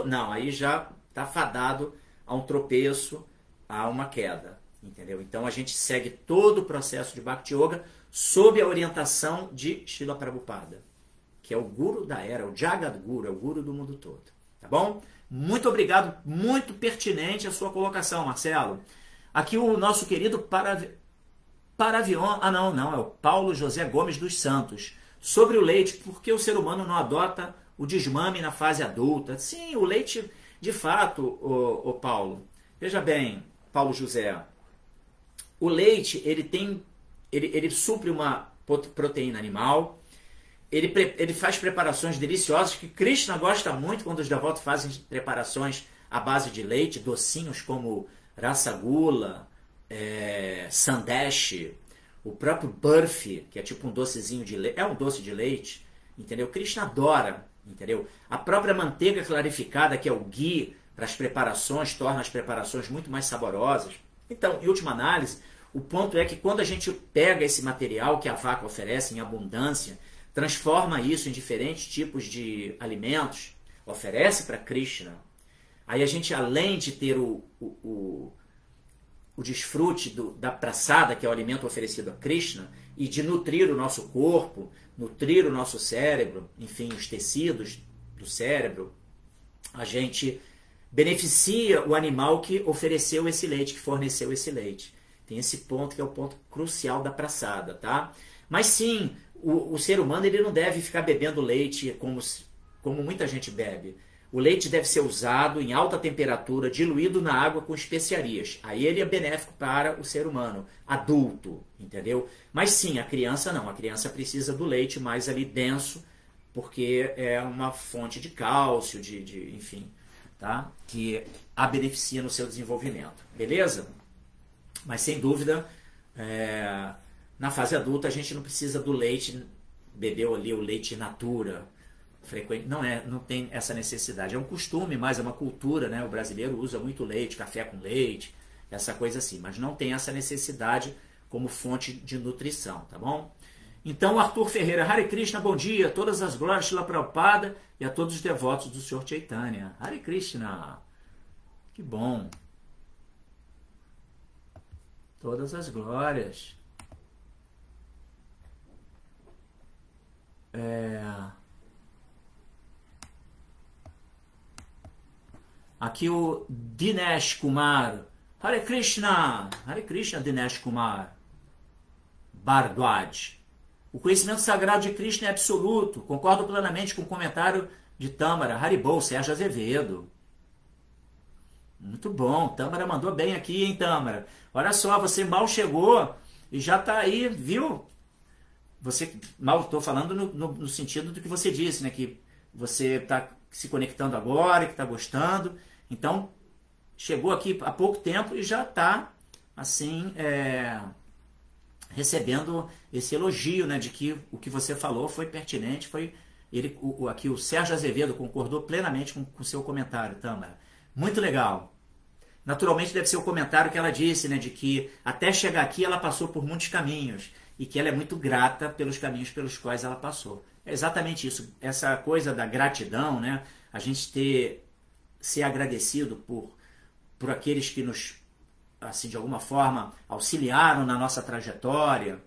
não, aí já está fadado a um tropeço, a uma queda. entendeu? Então a gente segue todo o processo de Bhakti Yoga sob a orientação de Srila Prabhupada, que é o guru da era, o Jagat Guru, é o guru do mundo todo, tá bom? Muito obrigado, muito pertinente a sua colocação, Marcelo. Aqui o nosso querido Paravion, não, é o Paulo José Gomes dos Santos, sobre o leite, porque o ser humano não adota o desmame na fase adulta. Sim, o leite, de fato, o Paulo, veja bem, Paulo José, o leite, ele supre uma proteína animal, ele faz preparações deliciosas, que Krishna gosta muito quando os devotos fazem preparações à base de leite, docinhos como rasagula, sandesh, o próprio burfi, que é tipo um docezinho de leite, é um doce de leite, entendeu? Krishna adora, entendeu? A própria manteiga clarificada, que é o ghee, para as preparações, torna as preparações muito mais saborosas. Então, em última análise, o ponto é que quando a gente pega esse material que a vaca oferece em abundância, transforma isso em diferentes tipos de alimentos, oferece para Krishna, aí a gente, além de ter o desfrute da praçada, que é o alimento oferecido a Krishna, e de nutrir o nosso corpo, nutrir o nosso cérebro, enfim, os tecidos do cérebro, a gente beneficia o animal que ofereceu esse leite, que forneceu esse leite. Tem esse ponto que é o ponto crucial da praçada, tá? Mas sim, o ser humano ele não deve ficar bebendo leite como muita gente bebe. O leite deve ser usado em alta temperatura, diluído na água com especiarias. Aí ele é benéfico para o ser humano, adulto, entendeu? Mas sim, a criança não. A criança precisa do leite mais ali denso, porque é uma fonte de cálcio, enfim, tá? Que a beneficia no seu desenvolvimento. Beleza? Mas sem dúvida, na fase adulta a gente não precisa do leite, bebeu ali o leite in natura, frequente, não tem essa necessidade. É um costume, mas é uma cultura, né? O brasileiro usa muito leite, café com leite, essa coisa assim, mas não tem essa necessidade como fonte de nutrição, tá bom? Então, Arthur Ferreira, Hare Krishna, bom dia, todas as glórias de Srila Prabhupada e a todos os devotos do Senhor Chaitanya. Hare Krishna, que bom. Todas as glórias. Aqui o Dinesh Kumar. Hare Krishna, Dinesh Kumar. Bardwaj. O conhecimento sagrado de Krishna é absoluto. Concordo plenamente com o comentário de Tâmara. Haribol, Sérgio Azevedo. Muito bom. Tâmara mandou bem aqui, hein, Tâmara? Olha só, você mal chegou e já está aí, viu? Você mal, estou falando no sentido do que você disse, né? Que você está se conectando agora, que está gostando. Então, chegou aqui há pouco tempo e já está, assim, recebendo esse elogio, né? De que o que você falou foi pertinente, aqui o Sérgio Azevedo concordou plenamente com o seu comentário, Tâmara. Muito legal. Naturalmente deve ser o comentário que ela disse, né? De que até chegar aqui ela passou por muitos caminhos e que ela é muito grata pelos caminhos pelos quais ela passou. É exatamente isso, essa coisa da gratidão, né? A gente ser agradecido por aqueles que nos, assim, de alguma forma, auxiliaram na nossa trajetória.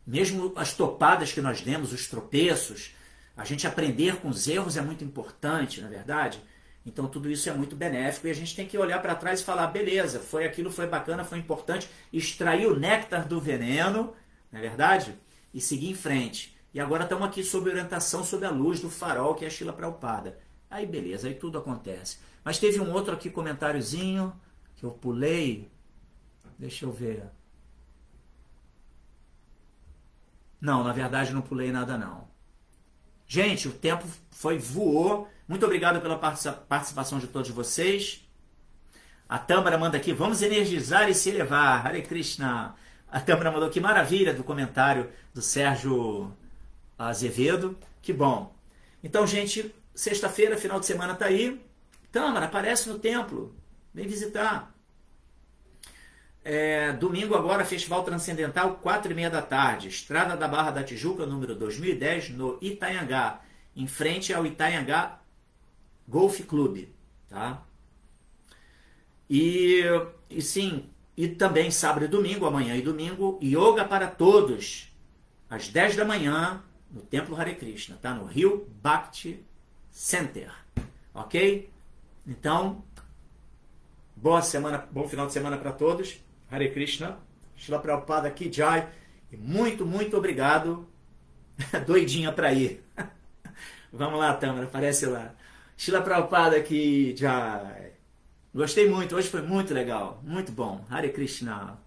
Mesmo as topadas que nós demos, os tropeços, a gente aprender com os erros é muito importante, na verdade. Então tudo isso é muito benéfico e a gente tem que olhar para trás e falar, beleza, aquilo foi bacana, foi importante, extrair o néctar do veneno, não é verdade? E seguir em frente. E agora estamos aqui sob orientação, sob a luz do farol que é a Srila Prabhupada. Aí beleza, aí tudo acontece. Mas teve um outro aqui comentáriozinho que eu pulei. Deixa eu ver. Não, na verdade não pulei nada não. Gente, o tempo voou. Muito obrigado pela participação de todos vocês. A Tâmara manda aqui, vamos energizar e se elevar. Hare Krishna. A Tâmara mandou que maravilha do comentário do Sérgio Azevedo. Que bom. Então, gente, sexta-feira, final de semana tá aí. Tâmara, aparece no templo. Vem visitar. Domingo agora, Festival Transcendental, 4h30 da tarde. Estrada da Barra da Tijuca, número 2010, no Itanhangá. Em frente ao Itanhangá Golf Club. Tá? E, e sim, e também sábado e domingo, amanhã e domingo, yoga para todos, às 10 da manhã, no Templo Hare Krishna, tá? No Rio Bhakti Center, ok? Então, boa semana, bom final de semana para todos. Hare Krishna, Srila Prabhupada aqui, Jai, e muito, muito obrigado. Doidinha para ir. Vamos lá, Tâmara, aparece lá. Srila Prabhupada aqui, Jai. Gostei muito, hoje foi muito legal, muito bom. Hare Krishna.